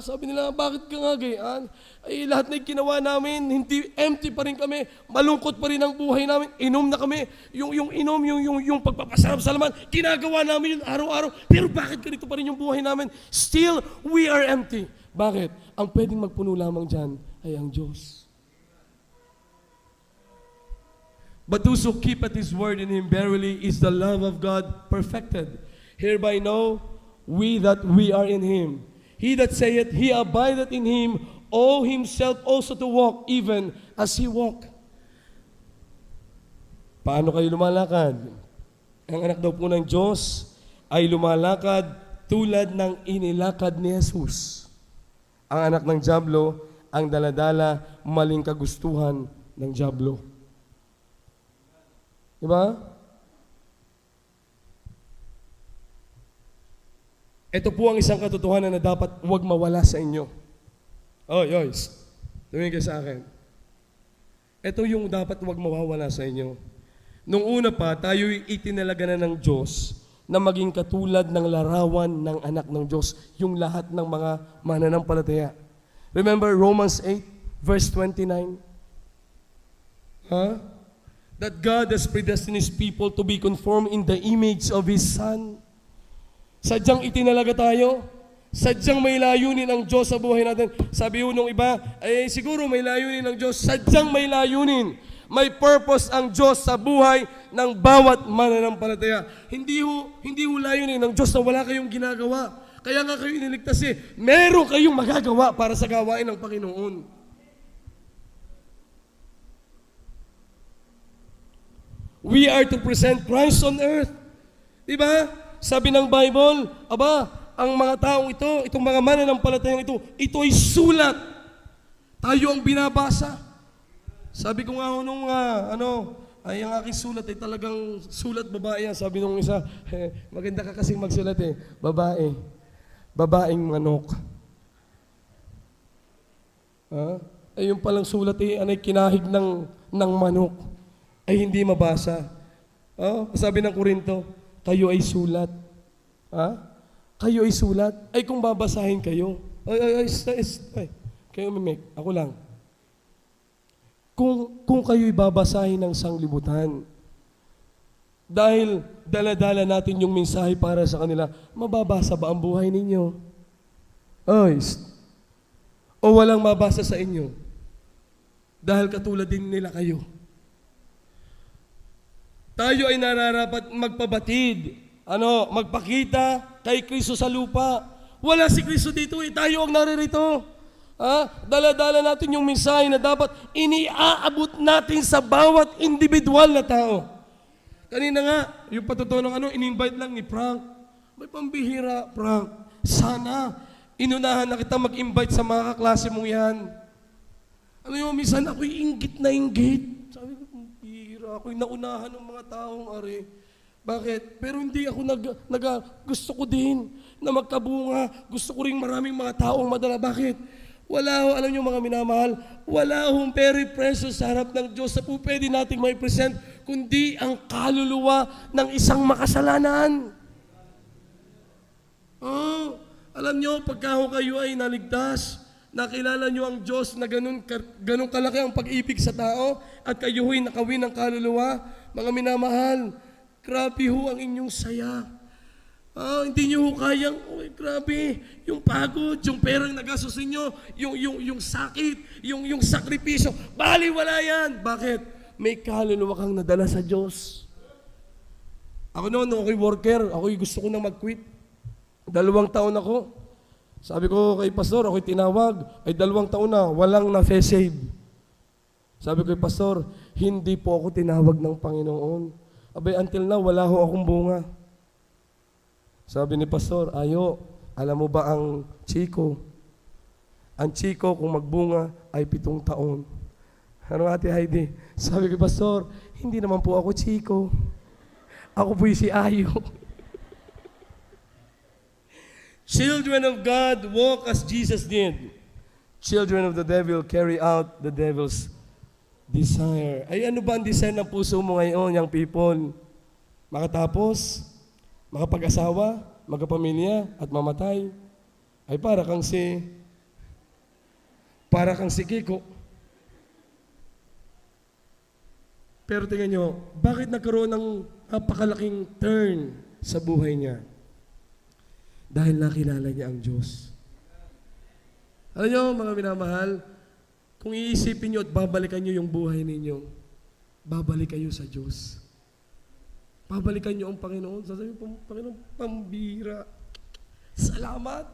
Speaker 1: sabi nila, bakit ka nga gayaan? Ay, lahat na ginawa namin, hindi, empty pa rin kami, malungkot pa rin ang buhay namin, inom na kami, yung pagpapasarap sa laman, ginagawa namin yun araw-araw, pero bakit ganito pa rin yung buhay namin? Still, we are empty. Bakit? Ang pwedeng magpuno lamang dyan ay ang Diyos. But those who keep at His word in Him verily is the love of God perfected. Hereby know we that we are in Him. He that saith, He abideth in Him, ought himself also to walk, even as He walked. Paano kayo lumalakad? Ang anak daw po ng Diyos ay lumalakad tulad ng inilakad ni Jesus. Ang anak ng dyablo, ang daladala, maling kagustuhan ng dyablo. Diba? Ito po ang isang katotohanan na dapat huwag mawala sa inyo. Tumingin kayo sa akin. Ito yung dapat huwag mawawala sa inyo. Nung una pa, tayo'y itinalaga na ng Diyos na maging katulad ng larawan ng anak ng Diyos, yung lahat ng mga mananampalataya. Remember Romans 8, verse 29? That God has predestined His people to be conformed in the image of His Son. Sadyang itinalaga tayo. Sadyang may layunin ang Diyos sa buhay natin. Sabi ho nung iba, ay siguro may layunin ng Diyos. Sadyang may layunin. May purpose ang Diyos sa buhay ng bawat mananampalataya. Hindi ho layunin ng Diyos na wala kayong ginagawa. Kaya nga kayo iniligtas meron kayong magagawa para sa gawain ng Panginoon. We are to present Christ on earth. Diba? Sabi ng Bible, ang mga taong ito, itong mga mananampalatayang ito ay sulat. Tayo ang binabasa. Sabi ko nga nung, ang aking sulat ay talagang sulat babae yan. Sabi nung isa, maganda ka kasing magsulat babae. Babaeng manok. Yung palang sulat anay kinahig ng manok. Ay hindi mabasa. Sabi ng Korinto, kayo ay sulat. Kayo ay sulat. Ay kung babasahin kayo. Kayo mimik. Ako lang. Kung kayo'y babasahin ng sanglibutan, dahil dala-dala natin yung mensahe para sa kanila, mababasa ba ang buhay ninyo? O walang mabasa sa inyo? Dahil katulad din nila kayo. Tayo ay nararapat magpabatid, magpakita kay Kristo sa lupa. Wala si Kristo dito tayo ang naririto. Dala-dala natin yung mensahe na dapat iniaabot natin sa bawat individual na tao. Kanina nga, yung patutunong in-invite lang ni Frank. May pambihira, Frank. Sana, inunahan na kita mag-invite sa mga kaklase mong yan. Minsan ako'y inggit na inggit. Sabi ko, pambihira, ako'y naunahan ng mga taong ari. Bakit? Pero hindi ako gusto ko din na magkabunga. Gusto ko rin maraming mga taong madala. Bakit? Alam niyo mga minamahal, wala hong very precious sa harap ng Diyos na po pwede nating may present, kundi ang kaluluwa ng isang makasalanan. Alam niyo, pagka kayo ay naligtas, nakilala niyo ang Diyos na ganun kalaki ang pag-ibig sa tao, at kayo ho'y nakawin ng kaluluwa, mga minamahal, grabe ho ang inyong saya. Hindi nyo kayang, grabe, yung pagod, yung perang nagastos ninyo, yung sakit, yung sakripisyo, baliwala yan. Bakit? May kaluluwa kang nadala sa Diyos. Ako nung ako'y worker, ako'y gusto ko na mag-quit. 2 taon ako. Sabi ko kay pastor, ako'y tinawag, ay 2 taon na, walang na-save. Sabi ko kay pastor, hindi po ako tinawag ng Panginoon. Until now, wala ho akong bunga. Sabi ni pastor, alam mo ba ang Chico? Ang Chico kung magbunga ay 7 taon. Ate Heidi? Sabi ko, pastor, hindi naman po ako Chico. Ako po'y si Ayo. Children of God walk as Jesus did. Children of the devil carry out the devil's desire. Ay ano ba ang desire ng puso mo ngayon, young people? Makatapos? Makapag-asawa, magkapamilya, at mamatay, ay para kang si Kiko. Pero tingnan nyo, bakit nagkaroon ng napakalaking turn sa buhay niya? Dahil nakilala niya ang Diyos. Alam nyo, mga minamahal, kung iisipin nyo at babalikan nyo yung buhay ninyo, babalik kayo sa Diyos. Babalikan niyo ang Panginoon. Sasabihin po, Panginoon, pambira. Salamat.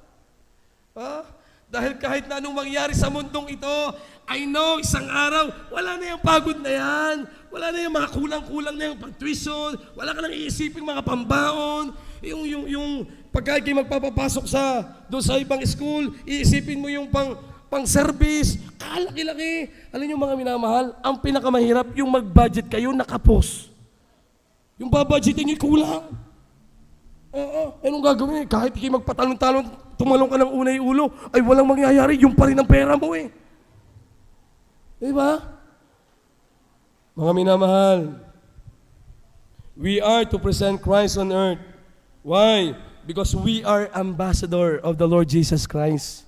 Speaker 1: Dahil kahit na anong mangyari sa mundong ito, I know, isang araw, wala na yung pagod na yan. Wala na yung mga kulang-kulang na yung pag-tuition. Wala ka nang iisipin mga pambaon. Yung pagka kayo magpapapasok doon sa ibang school, iisipin mo yung pang-service. Kalaki-laki. Alam niyo mga minamahal, ang pinakamahirap yung mag-budget kayo nakapos. Yung babudgetin nyo, kulang. Anong gagawin? Kahit kayo magpatalon-talon, tumalong ka ng unay ulo, ay walang mangyayari, yung pa rin ang pera mo Diba? Mga minamahal, we are to present Christ on earth. Why? Because we are ambassador of the Lord Jesus Christ.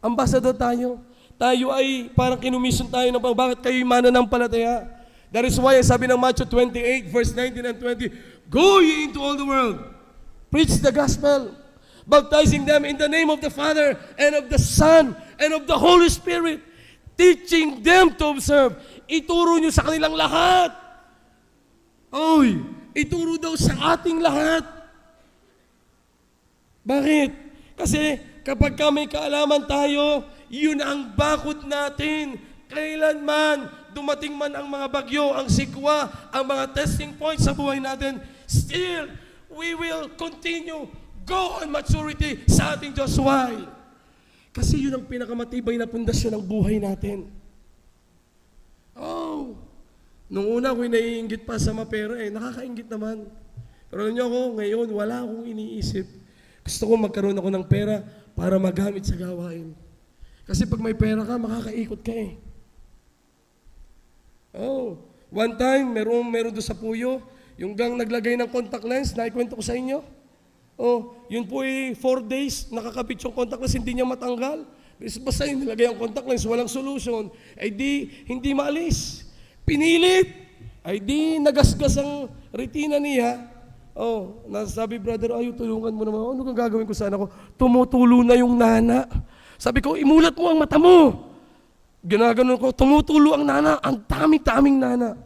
Speaker 1: Ambassador tayo. Tayo ay parang kinumission tayo ng bakit kayo'y mananampalataya. That is why sabi ng Matthew 28, verse 19 and 20, go ye into all the world Preach the gospel. Baptizing them in the name of the Father and of the Son and of the Holy Spirit. Teaching them to observe. Ituro nyo sa kanilang lahat. Oy, ituro daw sa ating lahat. Bakit? Kasi kapag may kaalaman tayo, yun ang bakod natin. Kailanman, dumating man ang mga bagyo, ang sikwa, ang mga testing points sa buhay natin, still, we will continue go on maturity sa ating Diyos. Why? Kasi yun ang pinakamatibay na pundasyon ng buhay natin. Oh, nung una ako'y naiinggit pa sa mapera nakakainggit naman. Pero alam niyo ako, ngayon wala akong iniisip. Gusto ko magkaroon ako ng pera para magamit sa gawain. Kasi pag may pera ka, makakaikot ka eh. Oh, one time, meron doon sa Puyo, yung gang naglagay ng contact lens, naikwento ko sa inyo. Oh, yun po 4 days, nakakabit yung contact lens, hindi niya matanggal. Basta yung nilagay ang contact lens, walang solution. Ay hindi maalis. Pinilit. Ay nagasgas ang retina niya. Oh, nasabi, brother, tulungan mo naman. Ano kang gagawin ko sana ko? Tumutulo na yung nana. Sabi ko, imulat mo ang mata mo. Ginaganon ko, tumutulo ang nana. Ang daming nana.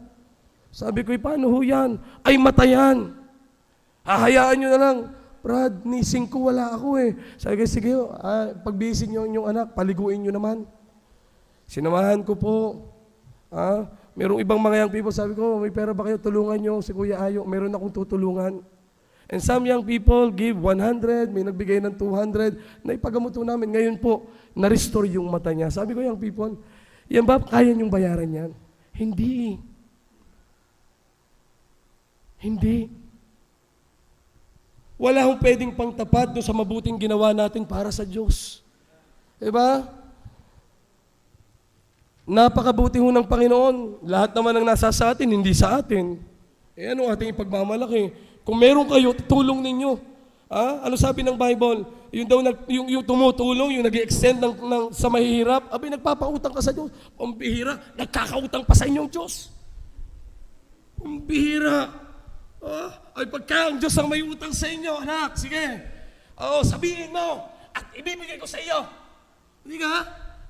Speaker 1: Sabi ko, paano ho yan? Ay, mata yan. Hahayaan nyo na lang. Brad, nising ko, wala ako eh. Sabi ko, sige, pagbising nyo yung anak, paliguin nyo naman. Sinamahan ko po. Merong ibang mga young people, sabi ko, may pera ba kayo? Tulungan nyo si Kuya Ayo. Meron akong tutulungan. And some young people give 100, may nagbigay ng 200, na ipagamot namin. Ngayon po, na-restore yung mata niya. Sabi ko, young people, yan ba, kaya niyong bayaran yan? Hindi. Hindi. Wala akong pwedeng pangtapat doon sa mabuting ginawa natin para sa Diyos. Diba? Napakabuti ho ng Panginoon. Lahat naman ang nasa sa atin, hindi sa atin. Ano ating ipagmamalaki? Kung meron kayo, tulong ninyo. Ano sabi ng Bible? Yung daw yung tumutulong, yung nag-extend sa mahihirap, nagpapautang ka sa Diyos. Pambihira, nagkakautang pa sa inyong Diyos. Pambihira. Ay pagka ang Diyos ang may utang sa inyo, anak, sige. Sabihin mo, at ibibigay ko sa iyo. Hindi ka?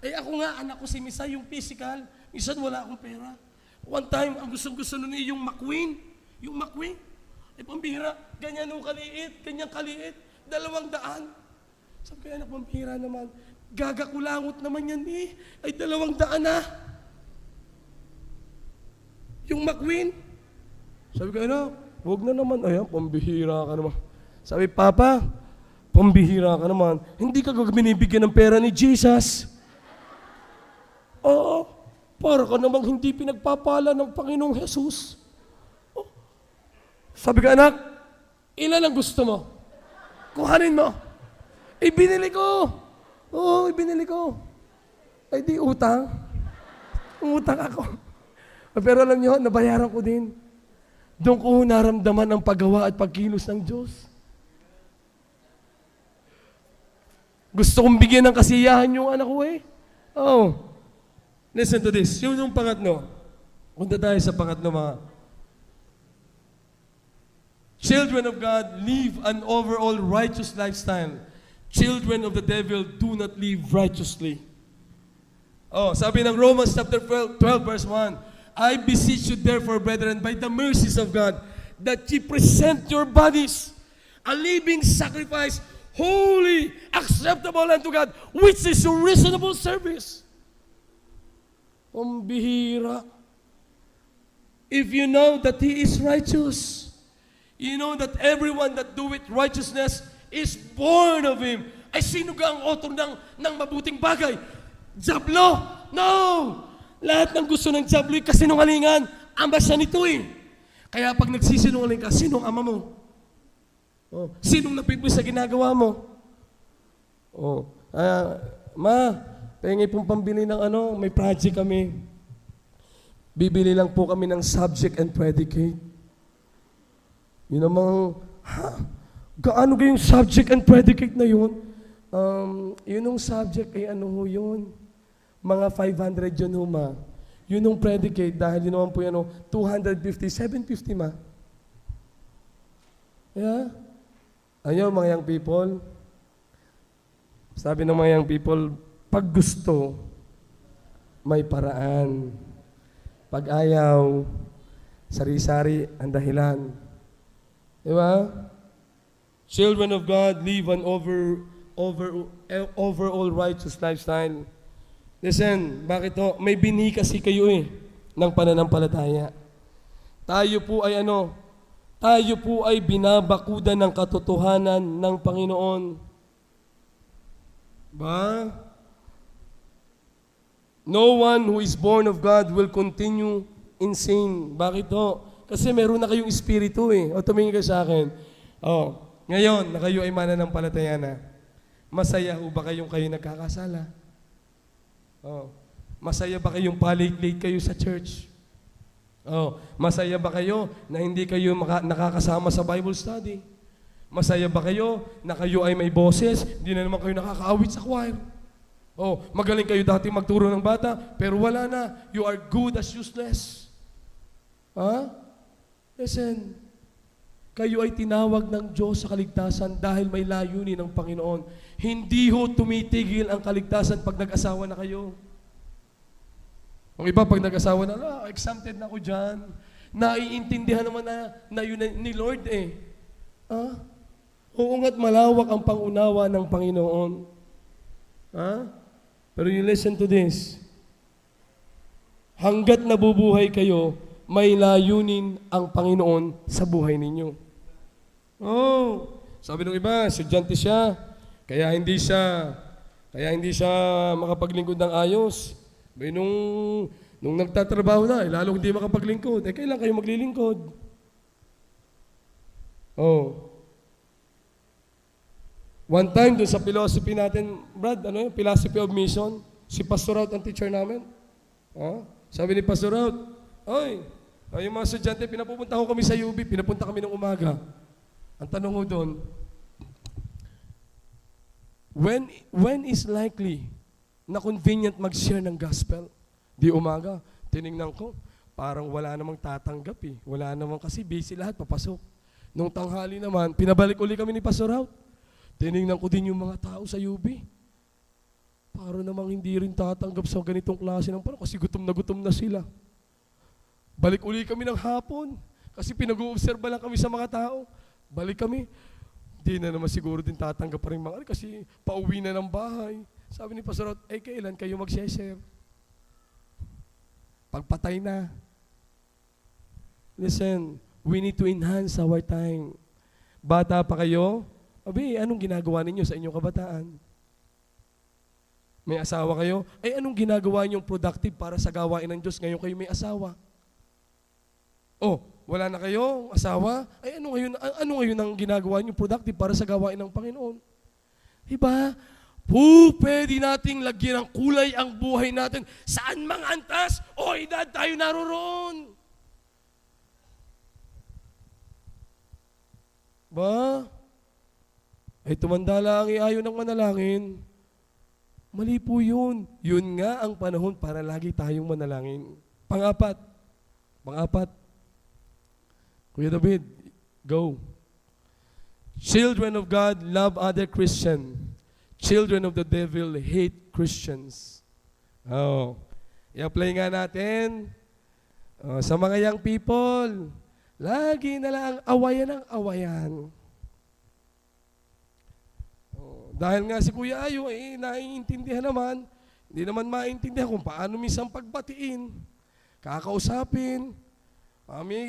Speaker 1: Ako nga, anak ko si Misa, yung physical, minsan wala akong pera. One time, ang gusto nun yung McQueen. Yung McQueen. Pambihira, ganyan kaliit, ganyan kaliit, 200. Sabi ko, anak, pambihira naman. Gagakulangot naman yan eh. Ay 200 na. Yung McQueen. Sabi ko, anak, huwag na naman. Ayan, pambihira ka naman. Sabi, Papa, pambihira ka naman. Hindi ka binibigyan ng pera ni Jesus. Oo, para ka namang hindi pinagpapala ng Panginoong Jesus. Sabi ko, anak, ilan ang gusto mo? Kuhanin mo. Ibinili ko. Oo, ibinili ko. Ay di utang. Umutang ako. Pero alam niyo, nabayaran ko din. Doon ko naramdaman ang paggawa at pagkilos ng Diyos. Gusto kong bigyan ng kasiyahan yung anak ko eh. Listen to this. Yung pangatlo. Punta tayo sa pangatlo mga. Children of God live an overall righteous lifestyle. Children of the devil do not live righteously. Sabi ng Romans chapter 12 verse 1. I beseech you therefore, brethren, by the mercies of God, that ye present your bodies a living sacrifice, holy, acceptable unto God, which is your reasonable service. Pambihira. If you know that He is righteous, you know that everyone that doeth righteousness is born of Him. Ay, sino ka ang author ng mabuting bagay? Diablo? No! Lahat ng gusto ng Diablo ay kasinungalingan. Ama siya nito eh. Kaya pag nagsisinungaling ka, sinong ama mo? Sinong napipis sa ginagawa mo? Ma, pengi pong pambili ng may project kami. Bibili lang po kami ng subject and predicate. Yun namang, gaano kayong subject and predicate na yun? Yun yung subject ay yun? Mga 500 yun ma. Yun yung predicate dahil yun naman po 250, 750 ma. Yeah? Ano mga young people? Sabi ng mga young people, pag gusto, may paraan. Pag ayaw, sari-sari ang dahilan. Di ba? Children of God live an overall righteous lifestyle. Listen, bakit to? May binhi kasi kayo ng pananampalataya. Tayo po ay Tayo po ay binabakudan ng katotohanan ng Panginoon. Ba? No one who is born of God will continue in sin. Bakit to? Kasi meron na kayong espiritu O tumingin ka sa akin. Ngayon, na kayo ay mananampalataya na. Masaya ho ba kayo nagkakasala? Masaya ba kayong palig-late kayo sa church? Masaya ba kayo na hindi kayo nakakasama sa Bible study? Masaya ba kayo na kayo ay may boses, hindi na naman kayo nakakaawit sa choir? Magaling kayo dati magturo ng bata, pero wala na. You are good as useless. Listen, kayo ay tinawag ng Diyos sa kaligtasan dahil may layunin ng Panginoon. Hindi ho tumitigil ang kaligtasan pag nag-asawa na kayo. Ang iba, pag nag-asawa na, exempted na ako dyan. Naiintindihan naman na yun ni Lord Oo nga't malawak ang pangunawa ng Panginoon. Pero you listen to this. Hanggat nabubuhay kayo, may layunin ang Panginoon sa buhay ninyo. Sabi ng iba, estudyante siya, kaya hindi siya makapaglingkod ng ayos. Nung nagtatrabaho na, lalong hindi makapaglingkod. Kailan kayo maglilingkod? One time, dun sa philosophy natin, Brad, philosophy of mission, si Pastor Raut ang teacher namin. Sabi ni Pastor Raut, yung mga estudyante, pinapupunta ko kami sa UB, pinapunta kami ng umaga. Ang tanong ko doon, when is likely na convenient mag-share ng gospel? Di umaga. Tinignan ko, parang wala namang tatanggap Wala namang kasi busy lahat, papasok. Nung tanghali naman, pinabalik uli kami ni Pastor Raut. Tinignan ko din yung mga tao sa UB. Parang namang hindi rin tatanggap sa ganitong klase ng parang kasi gutom na sila. Balik uli kami ng hapon kasi pinag-uobserba lang kami sa mga tao. Balik kami, di na naman siguro din tatanggap pa rin mga kasi pauwi na ng bahay. Sabi ni Pastor Raut, kailan kayo mag-share? Pagpatay na. Listen, we need to enhance our time. Bata pa kayo? Anong ginagawa ninyo sa inyong kabataan? May asawa kayo? Anong ginagawa ninyong productive para sa gawain ng Diyos ngayon kayo may asawa? Wala na kayong asawa? Ano ngayon ang ginagawa ninyong productive para sa gawain ng Panginoon? Diba? Pwede nating lagyan ng kulay ang buhay natin. Saan mang antas o edad tayo naroroon? Tumanda lang ayaw ng manalangin. Mali po yun. Yun nga ang panahon para lagi tayong manalangin. Pang-apat. Kuya David, go. Children of God love other Christian. Children of the devil hate Christians. I-apply nga natin. Sa mga young people, lagi na lang awayan ang awayan. Dahil nga si Kuya Ayo, naiintindihan naman, hindi naman maintindihan kung paano minsan pagbatiin, kakausapin,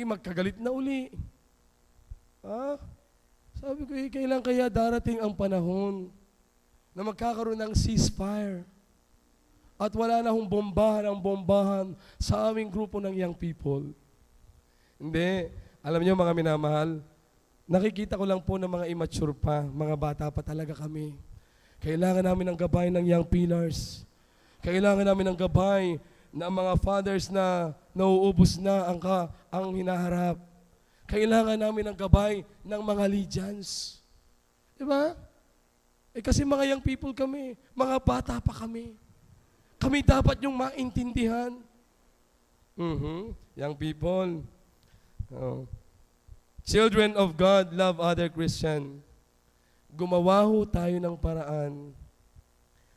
Speaker 1: magkagalit na uli. Sabi ko, kailan kaya darating ang panahon na magkakaroon ng ceasefire at wala na hong bombahan sa aming grupo ng young people? Hindi. Alam niyo mga minamahal, nakikita ko lang po ng mga immature pa, mga bata pa talaga kami. Kailangan namin ng gabay ng young pillars. Kailangan namin ng gabay ng mga fathers na nauubos na ang hinaharap. Kailangan namin ng gabay ng mga legions. Diba? Kasi mga young people kami, mga bata pa kami. Kami dapat yung maintindihan. Young people. Children of God love other Christian. gumawa ho tayo ng paraan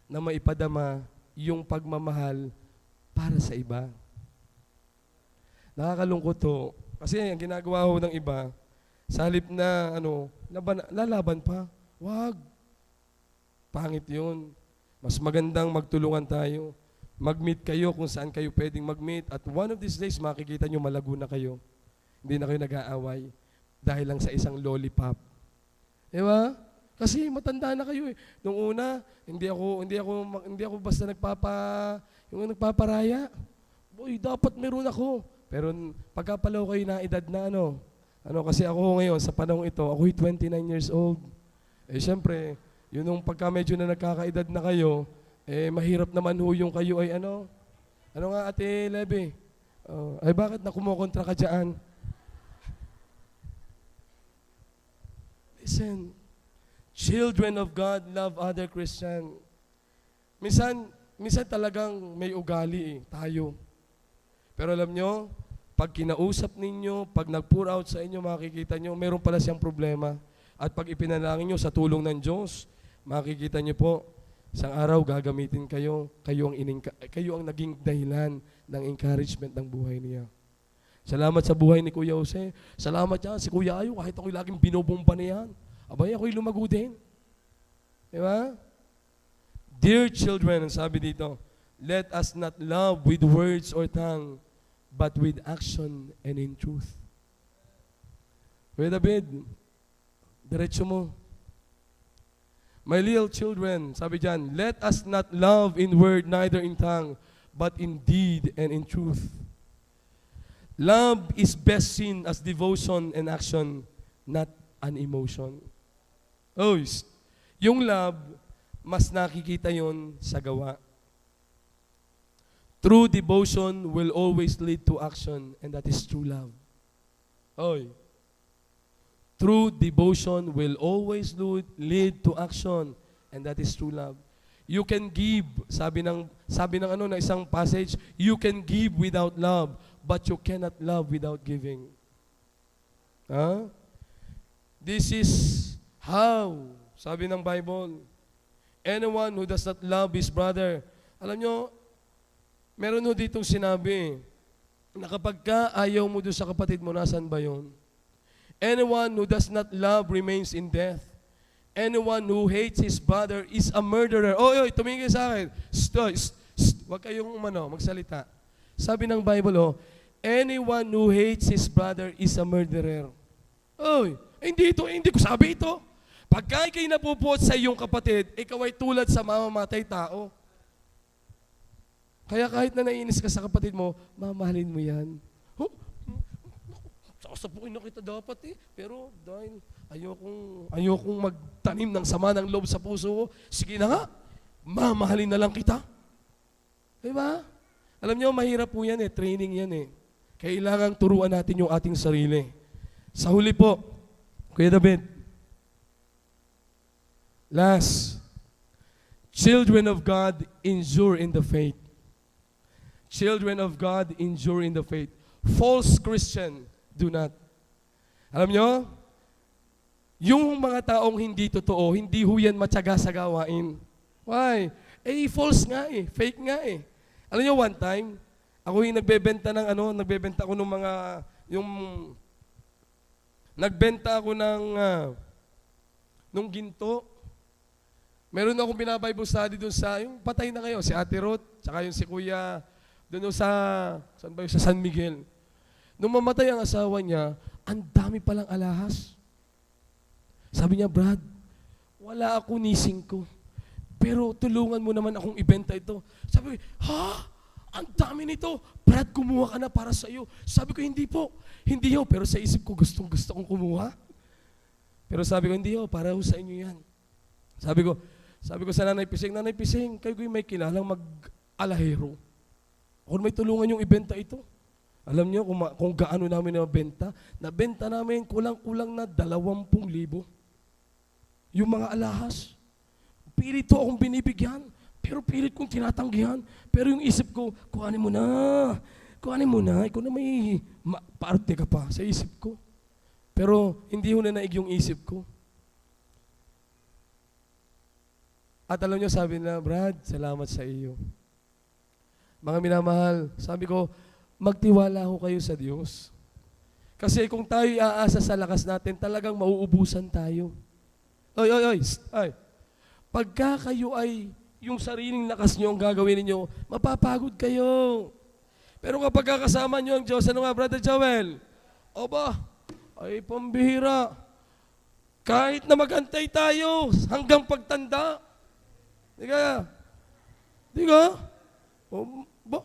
Speaker 1: na maipadama yung pagmamahal para sa iba. Nakakalungkot to. Kasi ang ginagawa ho ng iba, sa halip na lalaban pa. Wag. Pangit yun. Mas magandang magtulungan tayo. Mag-meet kayo kung saan kayo pwedeng mag-meet. At one of these days, makikita nyo malago na kayo. Hindi na kayo nag-aaway dahil lang sa isang lollipop. Diba? Kasi matanda na kayo eh. Nung una, hindi ako basta nagpaparaya. Boy, dapat meron ako. Pero pagkapalaw kayo na edad na kasi ako ngayon, sa panahon ito, ako'y 29 years old. Eh syempre, yun nung pagka medyo na nagkakaedad na kayo, eh mahirap naman ho yung kayo ay ano nga Ate Lebe? Ay bakit na kumukontra ka dyan? Listen, children of God love other Christian. Minsan talagang may ugali tayo. Pero alam nyo, pag kinausap ninyo, pag nag-pour out sa inyo, makikita nyo, meron pala siyang problema. At pag ipinalangin nyo sa tulong ng Diyos, makikita nyo po, isang araw gagamitin kayo, kayo ang naging dahilan ng encouragement ng buhay niya. Salamat sa buhay ni Kuya Jose. Salamat yan, si Kuya Ayo, kahit ako'y laging binobomba na yan. Abay, ako'y lumago din. Diba? Dear children, ang sabi dito, let us not love with words or tongue, but with action and in truth. Kuya David, diretso mo. My little children, sabi dyan, let us not love in word, neither in tongue, but in deed and in truth. Love is best seen as devotion and action, not an emotion. Yung love, mas nakikita yon sa gawa. True devotion will always lead to action, and that is true love. True devotion will always lead to action, and that is true love. You can give, sabi ng isang passage, you can give without love, but you cannot love without giving. This is how, sabi ng Bible, anyone who does not love his brother, alam nyo, meron ho ditong sinabi na kapag ka ayaw mo doon sa kapatid mo, nasan ba yun? Anyone who does not love remains in death. Anyone who hates his brother is a murderer. Tumingin sa akin. Huwag kayong magsalita. Sabi ng Bible, anyone who hates his brother is a murderer. Hindi ko sabi ito. Pagka ikay napupuot sa iyong kapatid, ikaw ay tulad sa mamamatay tao. Kaya kahit na naiinis ka sa kapatid mo, mamahalin mo yan. Sasapukin na kita dapat Pero dahil ayokong magtanim ng sama ng loob sa puso ko, sige na nga, mamahalin na lang kita. Diba? Alam nyo, mahirap po yan training yan Kailangang turuan natin yung ating sarili. Sa huli po, Kuya David, last, children of God endure in the faith. Children of God endure in the faith. False Christian do not. Alam nyo, yung mga taong hindi totoo, hindi ho yan matyaga sa gawain. Why? False nga fake nga Alam nyo, one time, ako yung nagbebenta ako ng mga, nagbenta ako nung ginto. Meron akong binabible study doon sa, yung patay na kayo, si Ate Ruth, tsaka yung si Kuya, doon sa San Miguel. Nung mamatay ang asawa niya, ang dami palang alahas. Sabi niya, Brad, wala ako nising ko. Pero tulungan mo naman akong ibenta ito. Sabi ko, ang dami nito. Brad, kumuha ka na para sa iyo. Sabi ko, hindi po. Hindi ho, pero sa isip ko, gusto kong kumuha. Pero sabi ko, hindi ho, para ho sa inyo yan. Sabi ko sa Nanay Pising, kayo may kilalang mag-alahero. Ako may tulungan yung ibenta ito. Alam niyo kung gaano namin nabenta namin kulang-kulang na 20,000. Yung mga alahas. Pilit akong binibigyan, pero pilit kong tinatanggihan. Pero yung isip ko, kuhanin mo na. Ikaw na may parte ka pa sa isip ko. Pero hindi ho na naig yung isip ko. At alam nyo, sabi nila, Brad, salamat sa iyo. Mga minamahal, sabi ko, magtiwala ho kayo sa Diyos. Kasi kung tayo aasa sa lakas natin, talagang mauubusan tayo. Oy. Pagka kayo ay yung sariling lakas nyo ang gagawin niyo, mapapagod kayo. Pero kapag kasama nyo ang Diyos, ano nga, Brother Joel? Oba, ay pambihira. Kahit na magantay tayo hanggang pagtanda. Di kaya? Di ka? O, ba?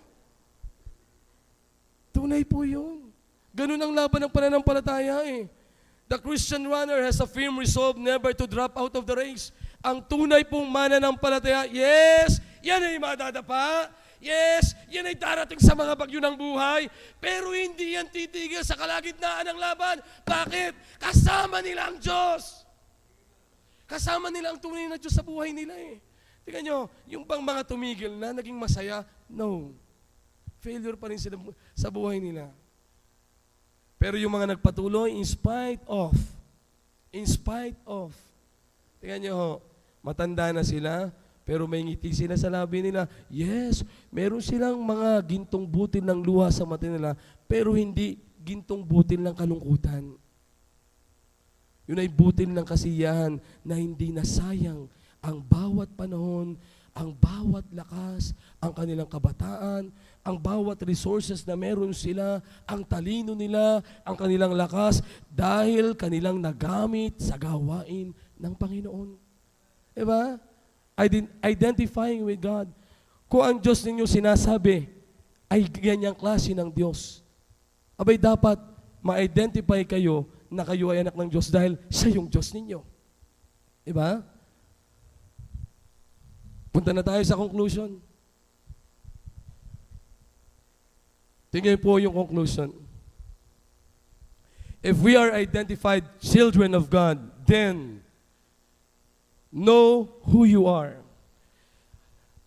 Speaker 1: Tunay po yun. Ganun ang laban ng pananampalataya eh. The Christian runner has a firm resolve never to drop out of the race. Ang tunay pong mananampalataya, yes, yan ay madadapa. Yes, yan ay darating sa mga bagyo ng buhay. Pero hindi yan titigil sa kalagitnaan ng laban. Bakit? Kasama nila ang Diyos. Kasama nila ang tunay na Diyos sa buhay nila eh. Tingnan nyo, yung bang mga tumigil na, naging masaya? No. Failure pa rin sila sa buhay nila. Pero yung mga nagpatuloy, in spite of, tingnan nyo ho, matanda na sila, pero may ngiti sila sa labi nila. Yes, meron silang mga gintong butil ng luha sa mata nila, pero hindi gintong butil ng kalungkutan. Yun ay butil ng kasiyahan na hindi nasayang ang bawat panahon, ang bawat lakas, ang kanilang kabataan, ang bawat resources na meron sila, ang talino nila, ang kanilang lakas, dahil kanilang nagamit sa gawain ng Panginoon. Diba? Identifying with God. Kung ang Diyos ninyo sinasabi ay ganyang klase ng Diyos, abay dapat ma-identify kayo na kayo ay anak ng Diyos dahil siya yung Diyos ninyo. Diba? Punta na tayo sa conclusion. Tingnan po yung conclusion. If we are identified children of God, then know who you are.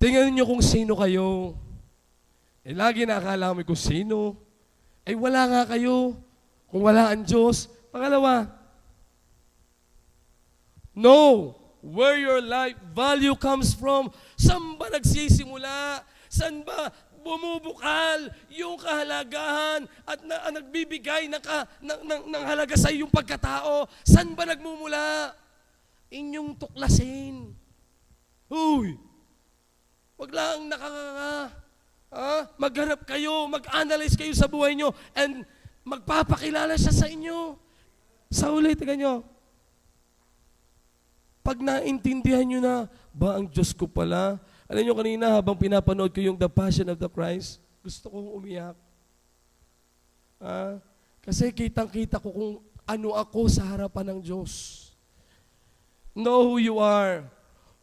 Speaker 1: Tingnan niyo kung sino kayo. Lagi nakakala mo kung sino. Wala nga kayo. Kung wala ang Diyos. Pangalawa, know where your life value comes from. Saan ba nagsisimula? Saan ba bumubukal yung kahalagahan at nagbibigay ng halaga sa iyong pagkatao? Saan ba nagmumula? Inyong tuklasin. Uy! Wag lang nakakanga. Maghanap kayo, mag-analyze kayo sa buhay nyo, and magpapakilala siya sa inyo. Sa ulit, tingnan nyo. Pag naintindihan nyo na, ba ang Diyos ko pala? Alam nyo kanina, habang pinapanood ko yung The Passion of the Christ, gusto kong umiyak. Kasi kitang-kita ko kung ano ako sa harapan ng Diyos. Know who you are.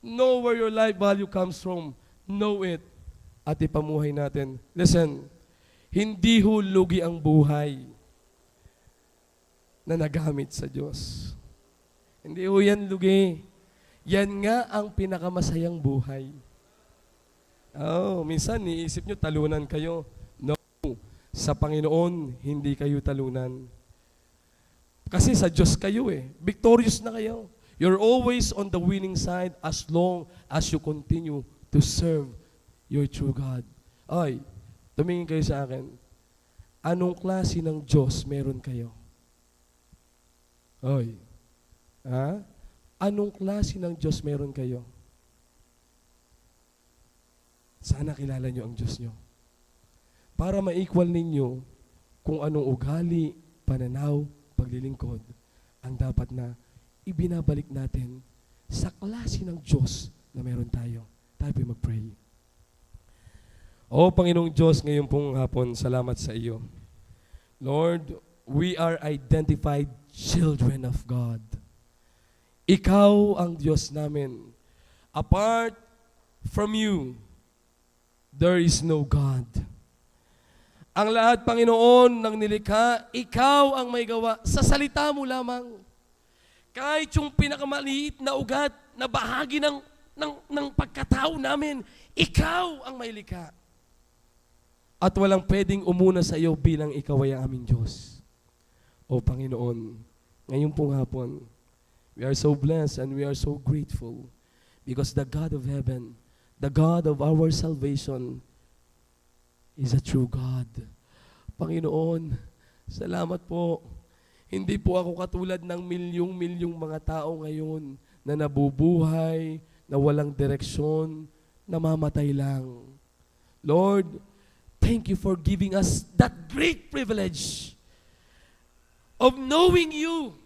Speaker 1: Know where your life value comes from. Know it. At ipamuhay natin. Listen, hindi hulugi ang buhay na nagamit sa Diyos. Hindi ho yan lugi. Yan nga ang pinakamasayang buhay. Minsan niisip nyo, talunan kayo. No, sa Panginoon, hindi kayo talunan. Kasi sa Diyos kayo victorious na kayo. You're always on the winning side as long as you continue to serve your true God. Tumingin kayo sa akin. Anong klase ng Diyos meron kayo? Anong klase ng Diyos meron kayo? Sana kilala nyo ang Diyos nyo. Para ma-equal ninyo kung anong ugali, pananaw, paglilingkod, ang dapat na ibinabalik natin sa klase ng Diyos na meron tayo. Tayo po mag-pray. Panginoong Diyos, ngayon pong hapon, salamat sa iyo. Lord, we are identified children of God. Ikaw ang Diyos namin. Apart from you, there is no God. Ang lahat, Panginoon, ng nilikha, ikaw ang may gawa. Sa salita mo lamang. Kahit yung pinakamaliit na ugat, na bahagi ng pagkatao namin, ikaw ang may likha. At walang pwedeng umuna sa iyo bilang ikaw ay ang aming Diyos. O Panginoon, ngayon pong hapon, we are so blessed and we are so grateful Because the God of heaven, the God of our salvation, is a true God. Panginoon, salamat po. Hindi po ako katulad ng milyong-milyong mga tao ngayon na nabubuhay, na walang direksyon, namamatay lang. Lord, thank you for giving us that great privilege of knowing you.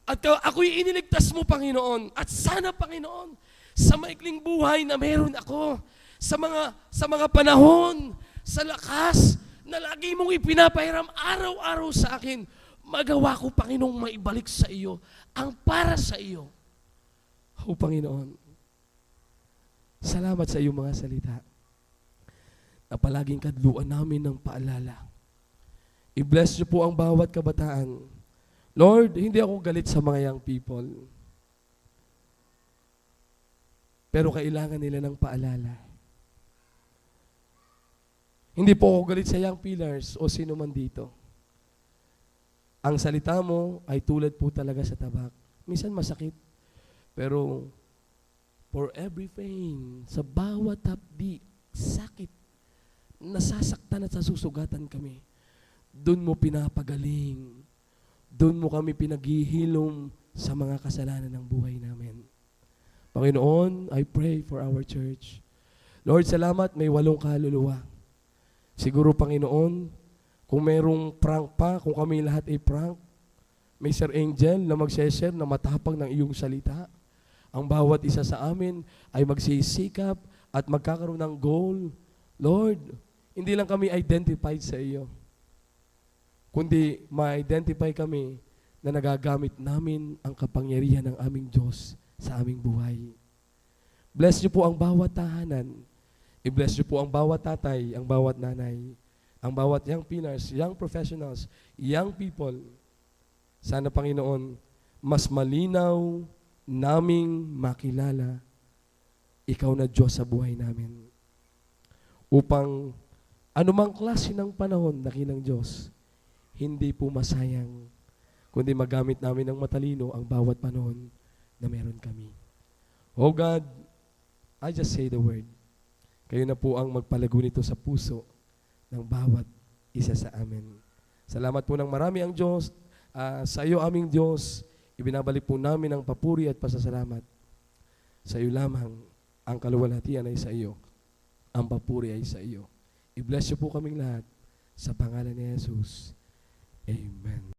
Speaker 1: At ako'y iniligtas mo, Panginoon. At sana, Panginoon, sa maikling buhay na meron ako, sa mga panahon, sa lakas, na lagi mong ipinapahiram araw-araw sa akin, magawa ko, Panginoong, maibalik sa iyo ang para sa iyo. O Panginoon, salamat sa iyong mga salita na palaging kadluan namin ng paalala. I-bless niyo po ang bawat kabataan. Lord, hindi ako galit sa mga young people. Pero kailangan nila ng paalala. Hindi po ako galit sa young pillars o sino man dito. Ang salita mo ay tulad po talaga sa tabak. Minsan masakit. Pero for every pain, sa bawat hapdi, sakit, nasasaktan at sasusugatan kami. Doon mo pinapagaling. Doon mo kami pinaghihilom sa mga kasalanan ng buhay namin. Panginoon, I pray for our church. Lord, salamat, may 8 kaluluwa. Siguro, Panginoon, kung merong prank pa, kung kami lahat ay prank, may Sir Angel na mag-share na matapang ng iyong salita. Ang bawat isa sa amin ay magsisikap at magkakaroon ng goal. Lord, hindi lang kami identified sa iyo, kundi ma-identify kami na nagagamit namin ang kapangyarihan ng aming Diyos sa aming buhay. Bless niyo po ang bawat tahanan. I-bless niyo po ang bawat tatay, ang bawat nanay, ang bawat young pillars, young professionals, young people. Sana, Panginoon, mas malinaw naming makilala ikaw na Diyos sa buhay namin. Upang anumang klase ng panahon na kinang Diyos, hindi po masayang, kundi magamit namin ng matalino ang bawat panahon na meron kami. Oh God, I just say the word. Kayo na po ang magpalago nito sa puso ng bawat isa sa amin. Salamat po ng marami ang Diyos. Sa iyo aming Diyos, ibinabalik po namin ang papuri at pasasalamat. Sa iyo lamang ang kaluwalhatian ay sa iyo. Ang papuri ay sa iyo. I-bless niyo po kaming lahat sa pangalan ni Jesus. Amen.